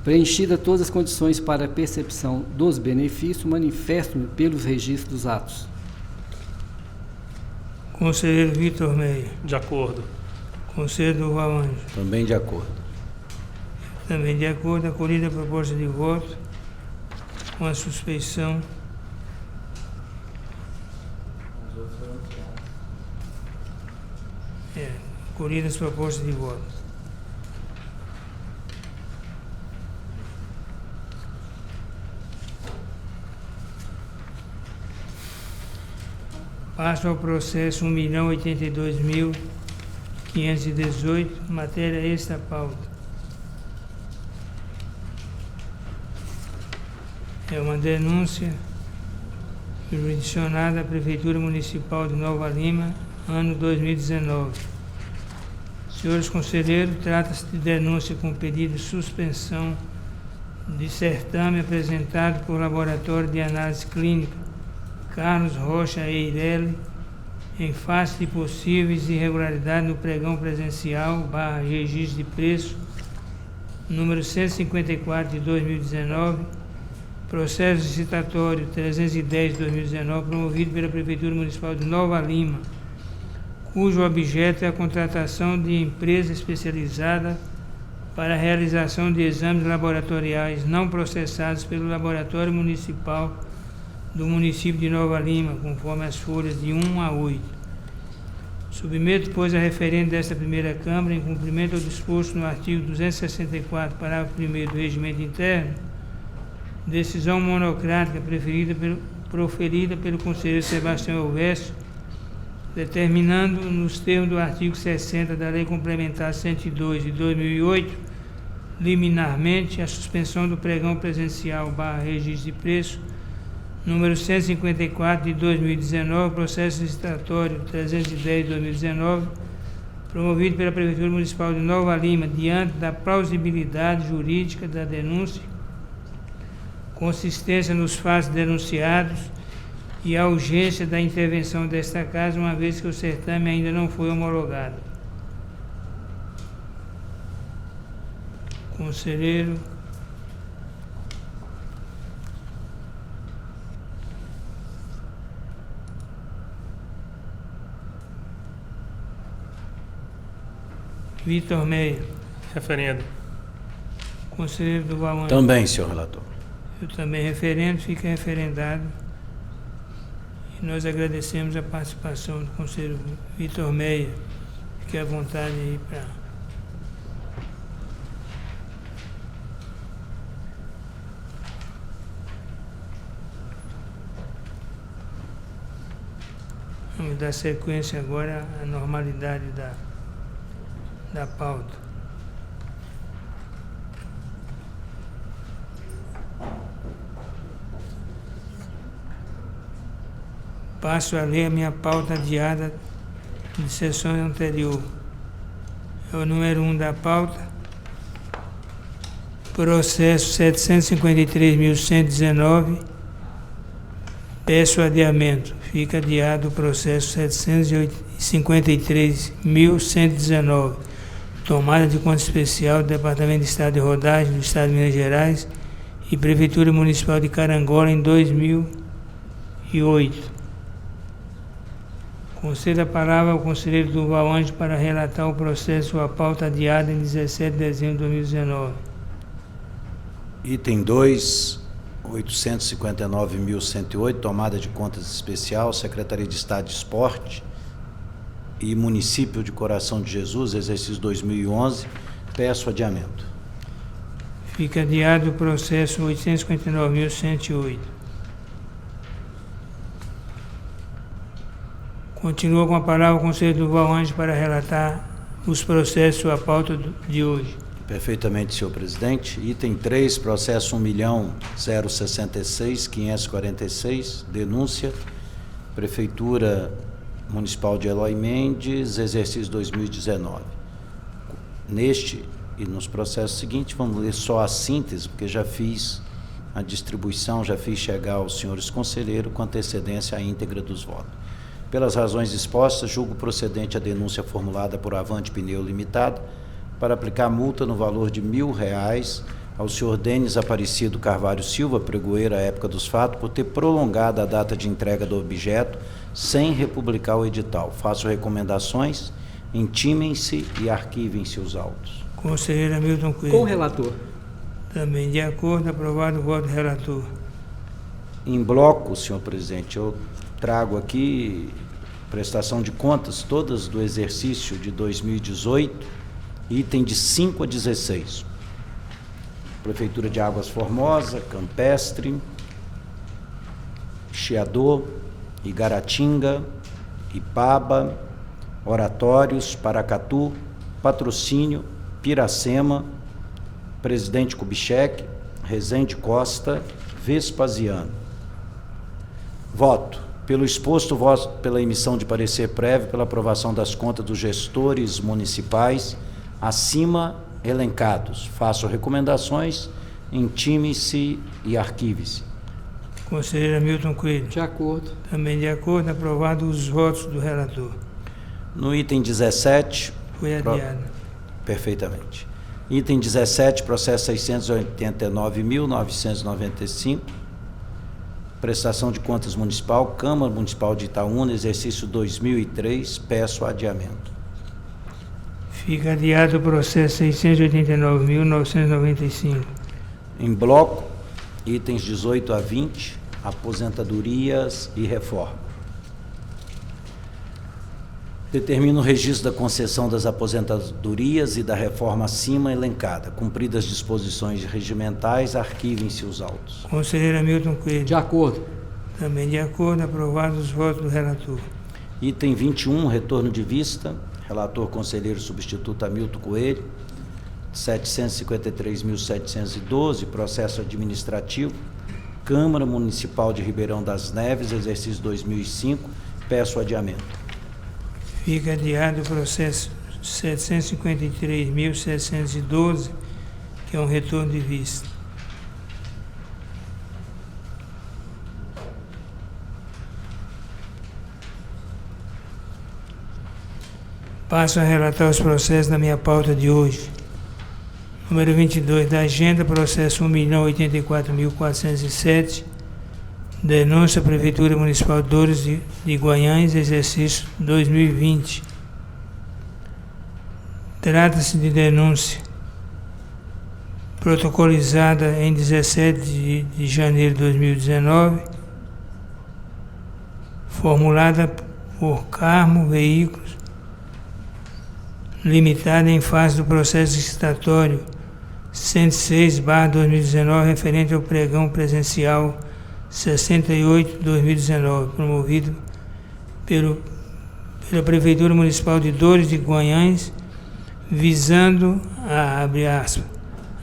Preenchida todas as condições para a percepção dos benefícios, manifesto-me pelos registros dos atos. Conselheiro Vitor Meia. De acordo. Conselheiro Durval Ângelo. Também de acordo. Também de acordo, acolhida a proposta de voto, com a suspeição. Acolhida as propostas de voto. Passo ao processo 1.082.518, matéria esta pauta. É uma denúncia jurisdicionada à Prefeitura Municipal de Nova Lima, ano 2019. Senhores conselheiros, trata-se de denúncia com pedido de suspensão de certame apresentado por Laboratório de Análise Clínica Carlos Rocha Eireli, em face de possíveis irregularidades no pregão presencial / registro de preço, número 154 de 2019, processo licitatório 310 de 2019, promovido pela Prefeitura Municipal de Nova Lima, cujo objeto é a contratação de empresa especializada para a realização de exames laboratoriais não processados pelo Laboratório Municipal do município de Nova Lima, conforme as folhas de 1 a 8. Submeto, pois, a referente desta primeira Câmara, em cumprimento ao disposto no artigo 264, parágrafo 1º do Regimento Interno, decisão monocrática proferida pelo conselheiro Sebastião Elvésio, determinando, nos termos do artigo 60 da Lei Complementar 102 de 2008, liminarmente, a suspensão do pregão presencial / registro de preço, número 154 de 2019, processo licitatório 310 de 2019, promovido pela Prefeitura Municipal de Nova Lima, diante da plausibilidade jurídica da denúncia, consistência nos fatos denunciados e a urgência da intervenção desta Casa, uma vez que o certame ainda não foi homologado. Conselheiro Vitor Meia. Referendo. Conselheiro Durval Ângelo. Também, senhor relator. Eu também referendo, fica referendado. E nós agradecemos a participação do conselheiro Vitor Meia. Fique à vontade aí para... Vamos dar sequência agora à normalidade da pauta. Passo a ler a minha pauta adiada de sessão anterior. É o número 1 da pauta. Processo 753.119. Peço adiamento. Fica adiado o processo 753.119. Tomada de conta especial do Departamento de Estado de Rodagem do Estado de Minas Gerais e Prefeitura Municipal de Carangola em 2008. Concedo a palavra ao conselheiro Durval Ângelo para relatar o processo à pauta adiada em 17 de dezembro de 2019. Item 2, 859.108, tomada de contas especial, Secretaria de Estado de Esporte e Município de Coração de Jesus, exercício 2011, peço adiamento. Fica adiado o processo 859.108. Continua com a palavra o conselheiro Durval Ângelo para relatar os processos à pauta de hoje. Perfeitamente, senhor presidente. Item 3, processo 1.066.546, denúncia, Prefeitura Municipal de Eloy Mendes, exercício 2019. Neste e nos processos seguintes, vamos ler só a síntese, porque já fiz a distribuição, já fiz chegar aos senhores conselheiros com antecedência à íntegra dos votos. Pelas razões expostas, julgo procedente a denúncia formulada por Avante Pneu Limitada para aplicar multa no valor de R$1.000 ao senhor Denis Aparecido Carvalho Silva, pregoeiro à época dos fatos, por ter prolongado a data de entrega do objeto sem republicar o edital. Faço recomendações, intimem-se e arquivem-se os autos. Conselheiro Hamilton Coelho. Com o relator. Também de acordo, aprovado o voto do relator. Em bloco, senhor presidente, eu trago aqui prestação de contas todas do exercício de 2018, item de 5 a 16. Prefeitura de Águas Formosa, Campestre, Chiador, Igaratinga, Ipaba, Oratórios, Paracatu, Patrocínio, Piracema, Presidente Kubitschek, Rezende Costa, Vespasiano. Voto. Pelo exposto, voto pela emissão de parecer prévio pela aprovação das contas dos gestores municipais acima elencados. Faço recomendações, intime-se e arquive-se. Conselheiro Hamilton Coelho. De acordo. Também de acordo, aprovado os votos do relator. No item 17... Foi adiado. Perfeitamente. Item 17, processo 689.995, prestação de contas municipal, Câmara Municipal de Itaúna, exercício 2003, peço adiamento. Fica adiado o processo 689.995. Em bloco, itens 18 a 20, aposentadorias e reforma. Determina o registro da concessão das aposentadorias e da reforma acima elencada. Cumpridas as disposições regimentais, arquivem-se os autos. Conselheiro Hamilton Coelho. De acordo. Também de acordo, aprovado os votos do relator. Item 21, retorno de vista. Relator conselheiro substituto Hamilton Coelho, 753.712, processo administrativo, Câmara Municipal de Ribeirão das Neves, exercício 2005, peço adiamento. Fica adiado o processo 753.712, que é um retorno de vista. Passo a relatar os processos da minha pauta de hoje. Número 22 da agenda, processo 1.084.407, denúncia Prefeitura Municipal de Dores de Guanhães, exercício 2020. Trata-se de denúncia protocolizada em 17 de janeiro de 2019, formulada por Carmo Veículos Limitada em face do processo licitatório 106/2019, referente ao pregão presencial 68/2019, promovido pela Prefeitura Municipal de Dores de Guanhães, visando a, abre aspas,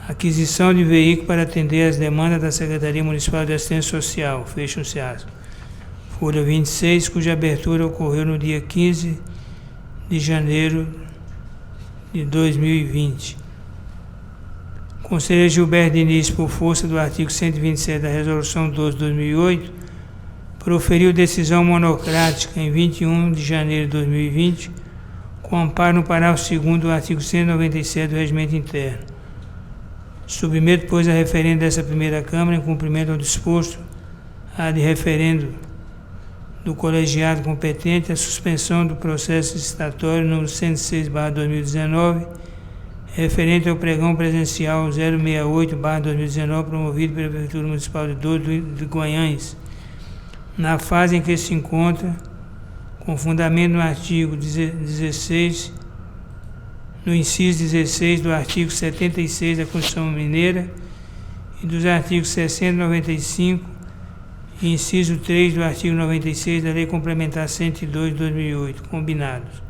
aquisição de veículo para atender às demandas da Secretaria Municipal de Assistência Social, fecha-se aspas. Folha 26, cuja abertura ocorreu no dia 15 de janeiro de 2020. Conselheiro Gilberto Diniz, por força do artigo 127 da Resolução 12/2008, proferiu decisão monocrática em 21 de janeiro de 2020, com amparo no parágrafo 2º do artigo 197 do Regimento Interno. Submeto, pois, a referendo dessa primeira Câmara, em cumprimento ao disposto de referendo do colegiado competente, a suspensão do processo licitatório número 106/2019, referente ao pregão presencial 068/2019, promovido pela Prefeitura Municipal de Dores de Guanhães, na fase em que se encontra, com fundamento no artigo 16, no inciso 16 do artigo 76 da Constituição Mineira e dos artigos 60 e 95, e inciso 3 do artigo 96 da Lei Complementar 102 de 2008, combinados.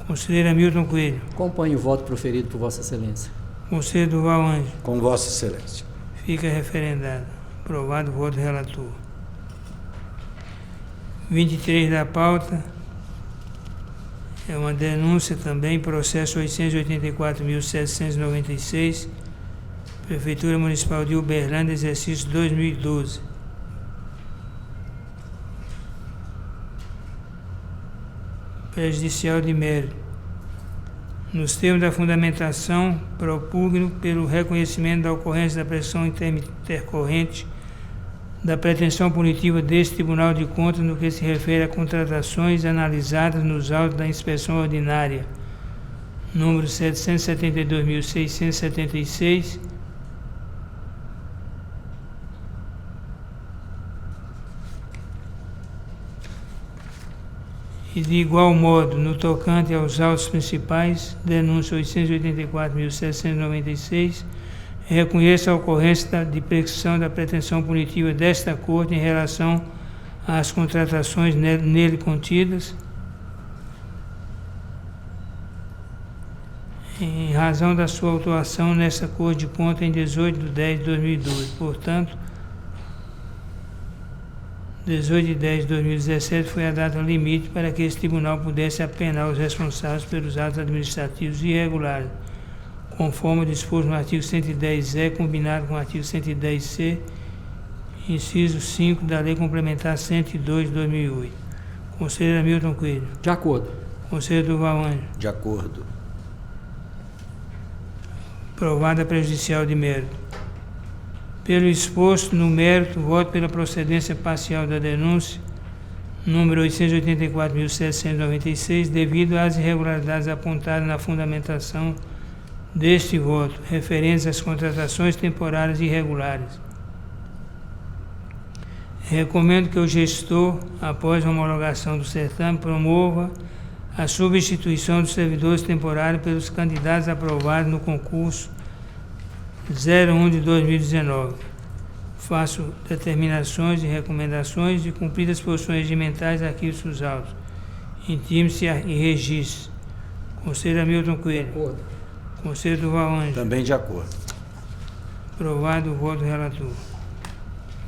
Conselheiro Hamilton Coelho. Acompanho o voto proferido por Vossa Excelência. Conselheiro Durval Ângelo. Com Vossa Excelência. Fica referendado. Aprovado o voto do relator. 23 da pauta. É uma denúncia também, processo 884.796, Prefeitura Municipal de Uberlândia, exercício 2012. Prejudicial de mérito. Nos termos da fundamentação, propugno pelo reconhecimento da ocorrência da pressão intercorrente da pretensão punitiva deste Tribunal de Contas no que se refere a contratações analisadas nos autos da inspeção ordinária, número 772.676, e de igual modo, no tocante aos autos principais, denúncia 884.796, reconheço a ocorrência de prescrição da pretensão punitiva desta Corte em relação às contratações nele contidas, em razão da sua autuação nesta Corte de Contas em 18/10/2012. Portanto, 18/10/2017 foi a data limite para que esse tribunal pudesse apenar os responsáveis pelos atos administrativos irregulares, conforme disposto no artigo 110-E, combinado com o artigo 110-C, inciso 5 da Lei Complementar 102/2008. Conselheiro Hamilton Coelho. De acordo. Conselheiro Durval Ângelo. De acordo. Aprovada a prejudicial de mérito. Pelo exposto no mérito, voto pela procedência parcial da denúncia, número 884.796, devido às irregularidades apontadas na fundamentação deste voto, referentes às contratações temporárias irregulares. Recomendo que o gestor, após a homologação do certame, promova a substituição dos servidores temporários pelos candidatos aprovados no concurso 01 de 2019. Faço determinações e recomendações de cumpridas posições regimentais arquivos dos autos. Intime-se e registre. Conselheiro Hamilton Coelho. De acordo. Conselheiro Durval Ângelo. Também de acordo. Aprovado o voto do relator.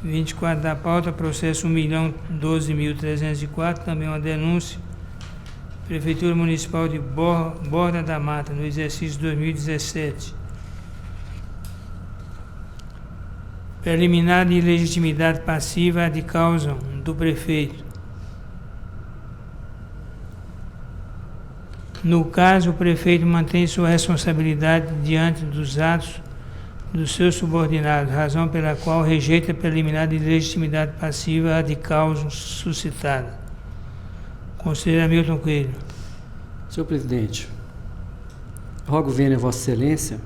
24 da pauta, processo 1.012.304, também uma denúncia. Prefeitura Municipal de Borda da Mata, no exercício 2017. Preliminar de ilegitimidade passiva de causa do prefeito. No caso, o prefeito mantém sua responsabilidade diante dos atos dos seus subordinados, razão pela qual rejeita a preliminar de ilegitimidade passiva de causa suscitada. Conselheiro Hamilton Coelho. Senhor presidente, rogo vênia a Vossa Excelência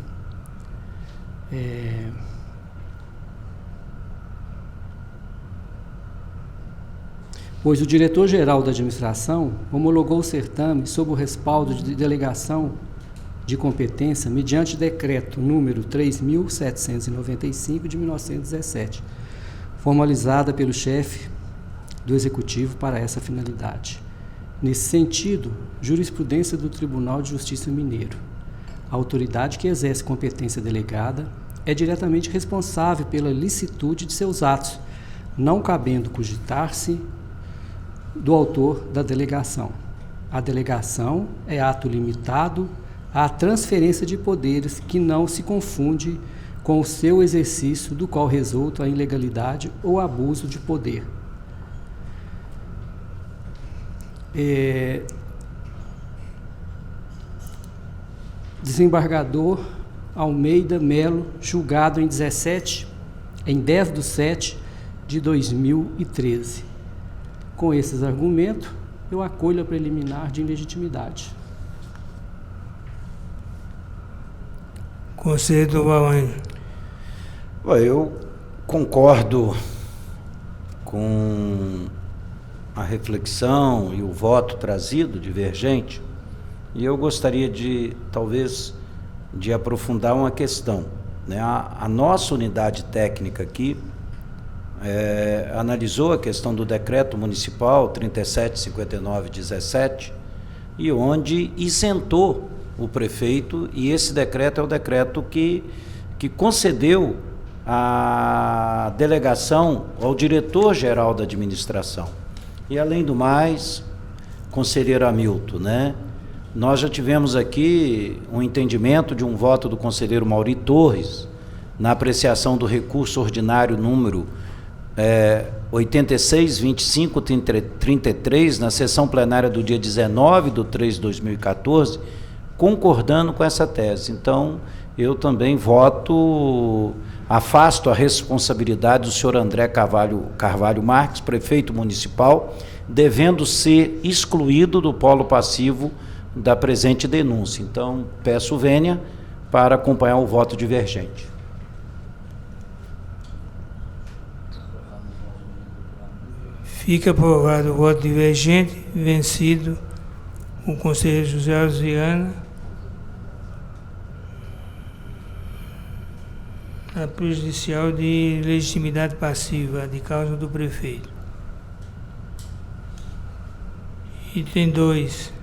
pois o diretor-geral da administração homologou o certame sob o respaldo de delegação de competência mediante decreto número 3.795 de 1917, formalizada pelo chefe do Executivo para essa finalidade. Nesse sentido, jurisprudência do Tribunal de Justiça Mineiro. A autoridade que exerce competência delegada é diretamente responsável pela licitude de seus atos, não cabendo cogitar-se do autor da delegação. A delegação é ato limitado à transferência de poderes que não se confunde com o seu exercício, do qual resulta a ilegalidade ou abuso de poder. Desembargador Almeida Melo, julgado em 10/7/2013. Com esses argumentos, eu acolho a preliminar de ilegitimidade. Conselheiro Durval Ângelo. Eu concordo com a reflexão e o voto trazido, divergente, e eu gostaria de, talvez, de aprofundar uma questão, né? A nossa unidade técnica aqui analisou a questão do decreto municipal 3759/17 e onde isentou o prefeito, e esse decreto é o decreto que concedeu a delegação ao diretor-geral da administração. E, além do mais, conselheiro Hamilton, né? Nós já tivemos aqui um entendimento de um voto do conselheiro Mauri Torres na apreciação do recurso ordinário número 86.25.33, na sessão plenária do dia 19/3/2014, concordando com essa tese. Então, eu também afasto a responsabilidade do senhor André Carvalho Marques, prefeito municipal, devendo ser excluído do polo passivo da presente denúncia. Então, peço vênia para acompanhar o voto divergente. Fica aprovado o voto divergente, vencido o conselheiro José Alves Viana, a prejudicial de legitimidade passiva, de causa do prefeito. Item 2.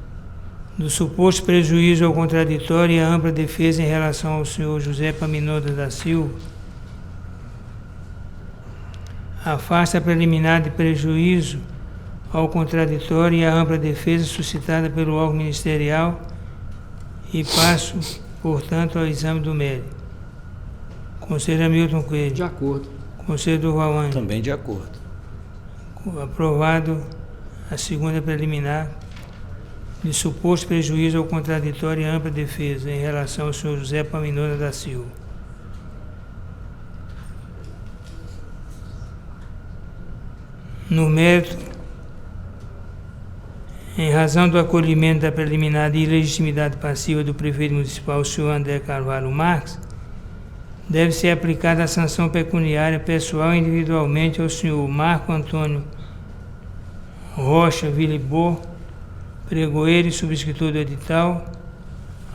Do suposto prejuízo ao contraditório e à ampla defesa em relação ao senhor José Paminoda da Silva, afasta a preliminar de prejuízo ao contraditório e à ampla defesa suscitada pelo órgão ministerial e passo, portanto, ao exame do mérito. Conselheiro Hamilton Coelho. De acordo. Conselheiro Durval Ângelo. Também de acordo. Aprovado a segunda preliminar de suposto prejuízo ao contraditório e ampla defesa em relação ao senhor José Paminoda da Silva. No mérito, em razão do acolhimento da preliminar de ilegitimidade passiva do prefeito municipal, o senhor André Carvalho Marques, deve ser aplicada a sanção pecuniária pessoal e individualmente ao senhor Marco Antônio Rocha Vilibor, pregoeiro e subscritor do edital,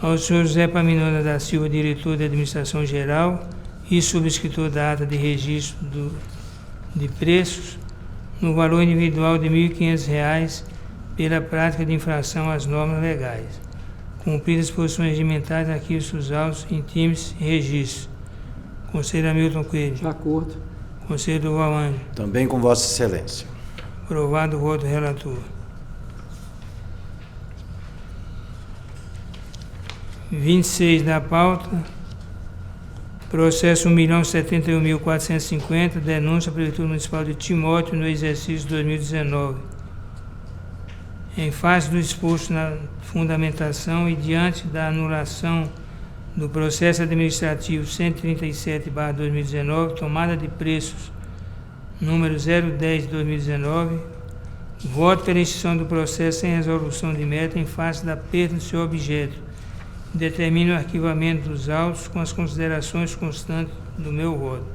ao senhor José Paminoda da Silva, diretor de administração geral e subscritor da ata de registro de preços, no valor individual de R$ 1.500 pela prática de infração às normas legais, cumpridas as posições regimentais, arquivos dos autos, intimes e registros. Conselheiro Hamilton Coelho. De acordo. Conselheiro Durval Ângelo. Também com Vossa Excelência. Aprovado o voto do relator. 26 da pauta. Processo 1.071.450, denúncia à Prefeitura Municipal de Timóteo no exercício 2019. Em face do exposto na fundamentação e diante da anulação do processo administrativo 137/2019, tomada de preços número 010/2019, voto pela extinção do processo sem resolução de mérito em face da perda do seu objeto. Determino o arquivamento dos autos com as considerações constantes do meu voto.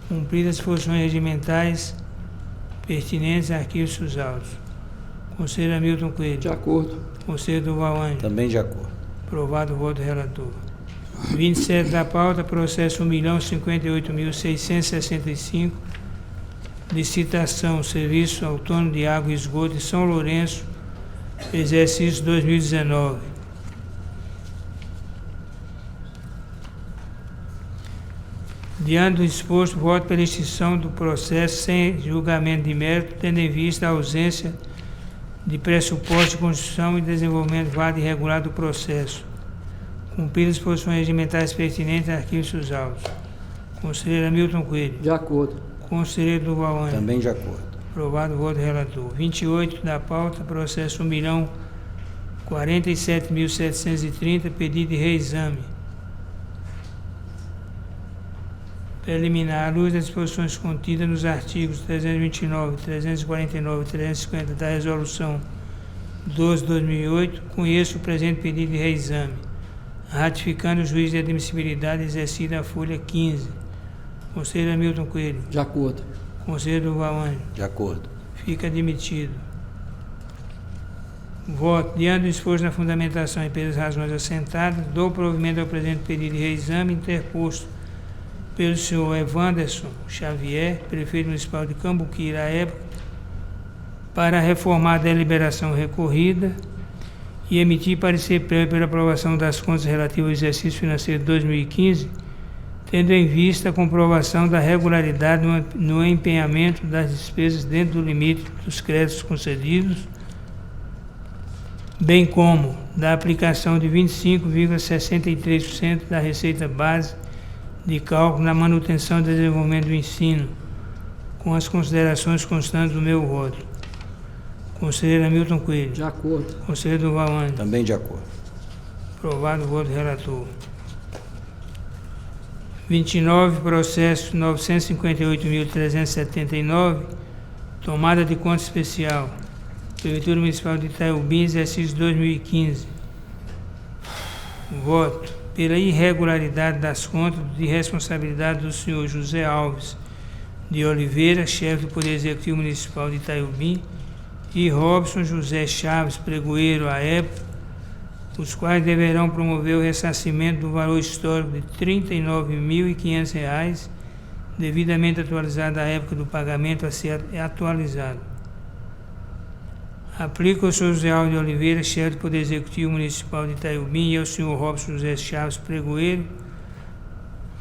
Cumpridas as funções regimentais pertinentes a arquivos dos autos. Conselheiro Hamilton Coelho. De acordo. Conselheiro Durval Ângelo. Também de acordo. Aprovado o voto do relator. 27 da pauta, processo 1.058.665, licitação, Serviço Autônomo de Água e Esgoto de São Lourenço, exercício 2019. Diante do exposto, voto pela extinção do processo sem julgamento de mérito, tendo em vista a ausência de pressuposto de construção e desenvolvimento válido e regular do processo, cumpridas as posições regimentais pertinentes a arquivos dos autos. Conselheiro Hamilton Coelho. De acordo. Conselheiro Durval Ângelo. Também de acordo. Aprovado o voto do relator. 28 da pauta, processo 1.047.730, pedido de reexame. Preliminar, à luz das disposições contidas nos artigos 329, 349 e 350 da Resolução 12/2008, conheço o presente pedido de reexame, ratificando o juízo de admissibilidade exercido a folha 15. Conselheiro Hamilton Coelho. De acordo. Conselheiro Durval Ângelo. De acordo. Fica admitido. Voto. Diante do exposto na fundamentação e pelas razões assentadas, dou provimento ao presente pedido de reexame interposto pelo senhor Evanderson Xavier, prefeito municipal de Cambuquira, à época, para reformar a deliberação recorrida e emitir parecer prévio pela aprovação das contas relativas ao exercício financeiro de 2015, tendo em vista a comprovação da regularidade no empenhamento das despesas dentro do limite dos créditos concedidos, bem como da aplicação de 25,63% da receita base de cálculo na manutenção e desenvolvimento do ensino, com as considerações constantes do meu voto. Conselheiro Hamilton Coelho. De acordo. Conselheiro Durval Ângelo. Também de acordo. Aprovado o voto do relator. 29, processo 958.379, tomada de conta especial. Prefeitura Municipal de Itaiobim, exercício 2015. Voto pela irregularidade das contas de responsabilidade do senhor José Alves de Oliveira, chefe do Poder Executivo Municipal de Itaiobim, e Robson José Chaves, pregoeiro à época, os quais deverão promover o ressarcimento do valor histórico de R$ 39.500, devidamente atualizado à época do pagamento a ser atualizado. Aplica ao senhor José Alves de Oliveira, chefe do Poder Executivo Municipal de Itaiobim, e ao senhor Robson José Chaves, pregoeiro,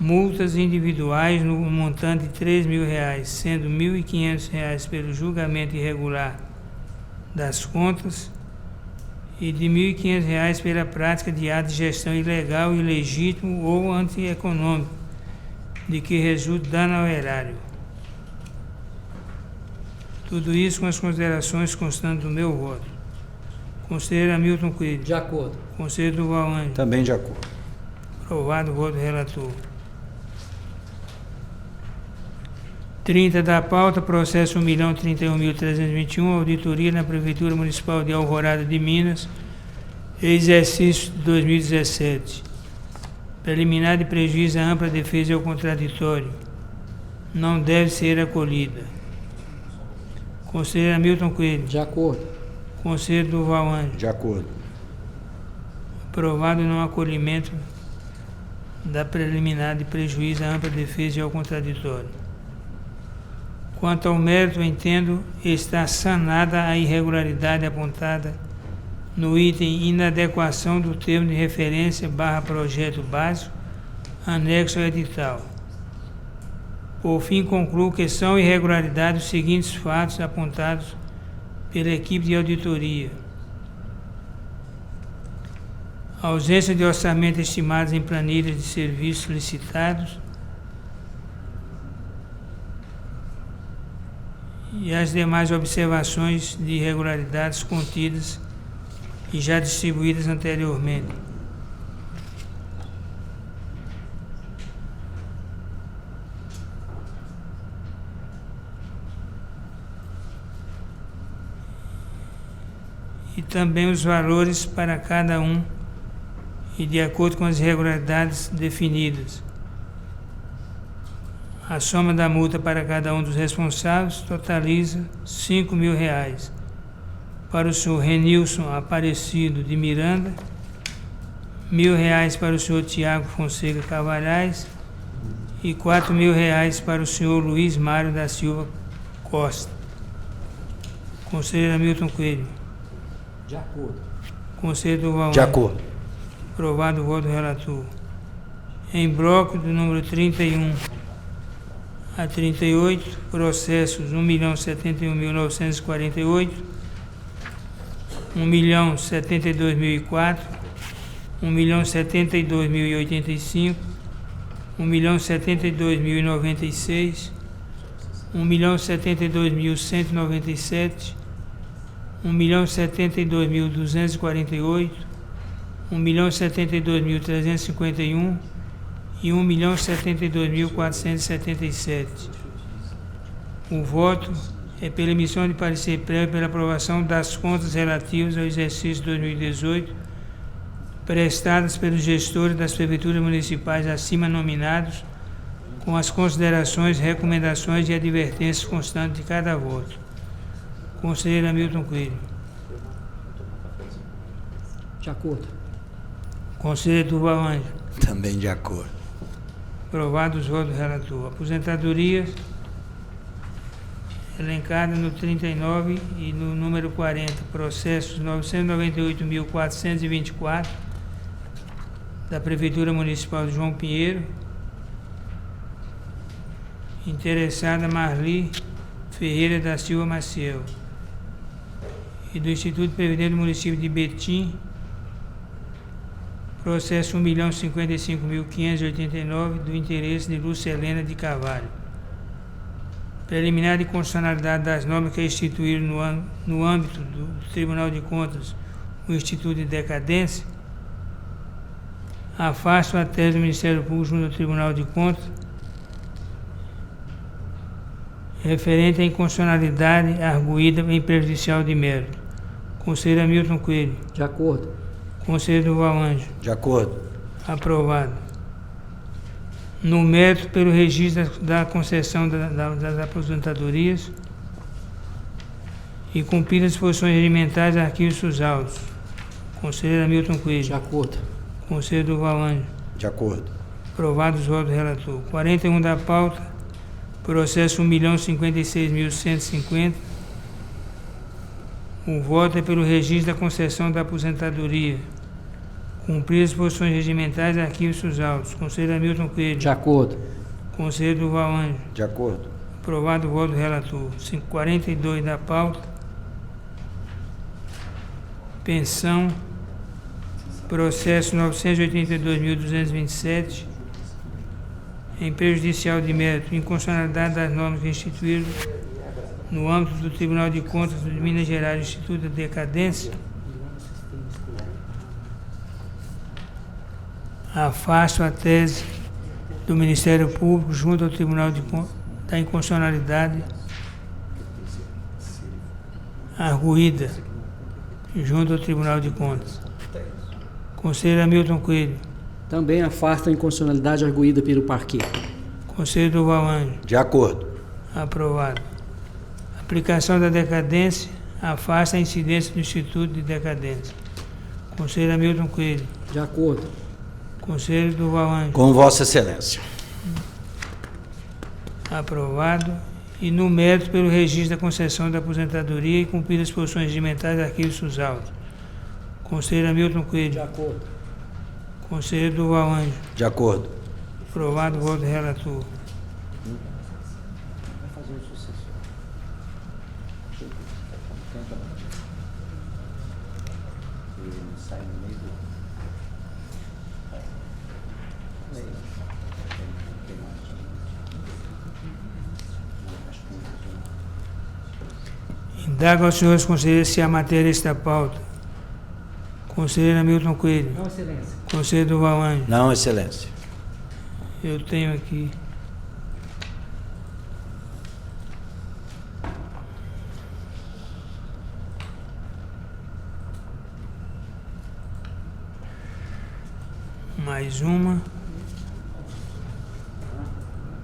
multas individuais no montante de R$ 3.000, sendo R$ 1.500 pelo julgamento irregular das contas e de R$ 1.500 pela prática de ato de gestão ilegal, ilegítimo ou antieconômico, de que resulte dano ao erário. Tudo isso com as considerações constantes do meu voto. Conselheiro Hamilton Coelho. De acordo. Conselheiro Durval Ângelo. Também de acordo. Aprovado o voto do relator. 30 da pauta, processo 1.031.321, auditoria na Prefeitura Municipal de Alvorada de Minas, exercício de 2017. Preliminar de prejuízo à ampla defesa e ao contraditório. Não deve ser acolhida. Conselheiro Hamilton Coelho. De acordo. Conselheiro Durval Ângelo. De acordo. Aprovado o não acolhimento da preliminar de prejuízo à ampla defesa e ao contraditório. Quanto ao mérito, entendo estar sanada a irregularidade apontada no item inadequação do termo de referência / projeto básico, anexo ao edital. Por fim, concluo que são irregularidades os seguintes fatos apontados pela equipe de auditoria: a ausência de orçamento estimados em planilhas de serviços licitados e as demais observações de irregularidades contidas e já distribuídas anteriormente. E também os valores para cada um e de acordo com as irregularidades definidas. A soma da multa para cada um dos responsáveis totaliza R$ 5.000. Para o senhor Renilson Aparecido de Miranda, R$ 1.000 para o senhor Tiago Fonseca Cavalhais e R$ 4.000 para o senhor Luiz Mário da Silva Costa. Conselheiro Hamilton Coelho. De acordo. Conselheiro Durval De Ângelo. acordo. Aprovado o voto do relator. Em bloco do número 31 a 38, processos 1.071.948, 1.072.004, 1.072.085, 1.072.096, 1.072.197, 1.072.248, 1.072.351 e 1.072.477. O voto é pela emissão de parecer prévio pela aprovação das contas relativas ao exercício 2018, prestadas pelos gestores das prefeituras municipais acima nominados, com as considerações, recomendações e advertências constantes de cada voto. Conselheiro Hamilton Coelho. De acordo. Conselheiro Durval Ângelo. Também de acordo. Aprovados os votos do relator. Aposentadorias. elencada no 39 e no número 40, processos 998.424, da Prefeitura Municipal de João Pinheiro, interessada Marli Ferreira da Silva Maciel, e do Instituto de Previdência do município de Betim, processo 1.055.589, do interesse de Lúcia Helena de Carvalho. Preliminar de constitucionalidade das normas que instituíram no âmbito do Tribunal de Contas o Instituto de Decadência, afasto a tese do Ministério Público junto ao Tribunal de Contas, referente à inconstitucionalidade arguída em prejudicial de mérito. Conselheiro Hamilton Coelho. De acordo. Conselheiro Durval Ângelo. De acordo. Aprovado. No mérito, pelo registro da concessão das aposentadorias e cumpridas as disposições regimentais, arquivos dos autos. Conselheiro Hamilton Coelho. De acordo. Conselheiro Durval Ângelo. De acordo. Aprovado os votos do relator. 41 da pauta, processo 1.056.150. O voto é pelo registro da concessão da aposentadoria. Cumprir as disposições regimentais, arquivos dos autos. Conselheiro Hamilton Coelho. De acordo. Conselheiro Durval Ângelo. De acordo. Aprovado o voto do relator. 42 da pauta. Pensão. Processo 982.227. Em prejudicial de mérito, inconstitucionalidade das normas que instituíram no âmbito do Tribunal de Contas de Minas Gerais, Instituto de Decadência. Afasto a tese do Ministério Público junto ao Tribunal de Contas da inconstitucionalidade arguída junto ao Tribunal de Contas. Conselheiro Hamilton Coelho. Também afasta a inconstitucionalidade arguída pelo parquê. Conselheiro Durval Ângelo. De acordo. Aprovado. Aplicação da decadência afasta a incidência do Instituto de Decadência. Conselheiro Hamilton Coelho. De acordo. Conselheiro Durval Ângelo. Com Vossa Excelência. Aprovado. E no mérito, pelo registro da concessão da aposentadoria e cumpridas as disposições regimentais, arquivos dos autos. Conselheiro Hamilton Coelho. De acordo. Conselheiro Durval Ângelo. De acordo. Aprovado o voto do relator. Indago aos senhores conselheiros se a matéria está pauta. Conselheiro Hamilton Coelho. Não, Excelência. Conselheiro Durval Ângelo. Não, Excelência. Eu tenho aqui. Mais uma.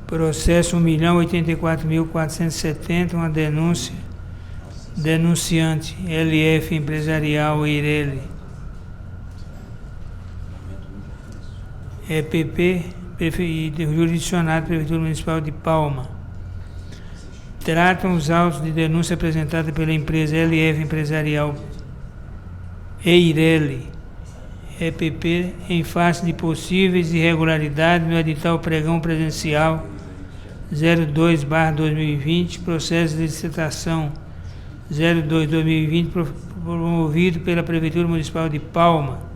Processo 1.084.470, uma denúncia. Denunciante LF Empresarial Eireli. EPP, jurisdicionado Prefeitura Municipal de Palma. Tratam os autos de denúncia apresentada pela empresa LF Empresarial Eireli, EPP, em face de possíveis irregularidades no edital pregão presencial 02/2020, processo de licitação 02/2020, promovido pela Prefeitura Municipal de Palma,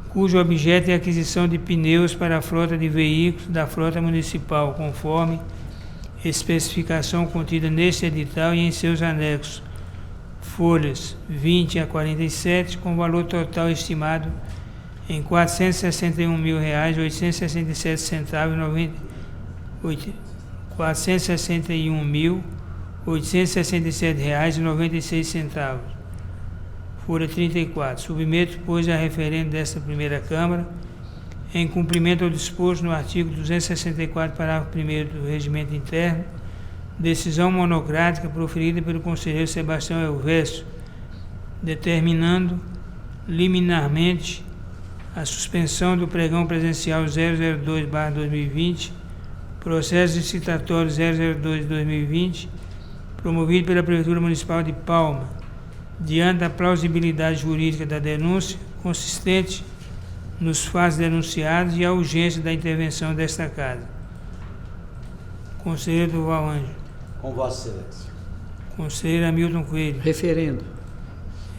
cujo objeto é a aquisição de pneus para a frota de veículos da frota municipal, conforme especificação contida neste edital e em seus anexos, folhas 20 a 47, com valor total estimado em R$ 461.867,90 R$ 461.867,96. Folha 34. Submeto, pois, a referendo desta primeira Câmara, em cumprimento ao disposto no artigo 264, parágrafo 1º do Regimento Interno, decisão monocrática proferida pelo conselheiro Sebastião Elvésio, determinando liminarmente a suspensão do pregão presencial 002/2020, processo licitatório 002/2020, promovido pela Prefeitura Municipal de Palma, diante da plausibilidade jurídica da denúncia, consistente nos fatos denunciados e a urgência da intervenção desta Casa. Conselheiro Durval Ângelo. Com Vossa Excelência. Conselheiro Hamilton Coelho. Referendo.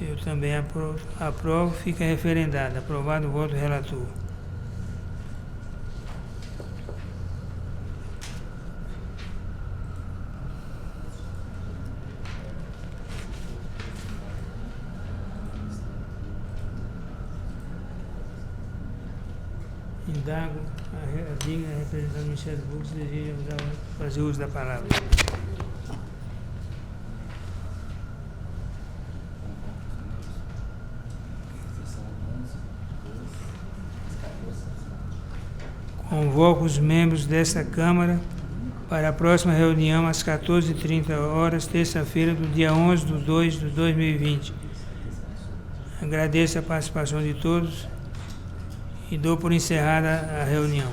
Eu também aprovo, fica referendado. Aprovado o voto do relator. Indago a digna representante do Ministério Público se deseja fazer uso da palavra. Convoco os membros desta Câmara para a próxima reunião às 14h30, terça-feira, do dia 11/2/2020. Agradeço a participação de todos e dou por encerrada a reunião.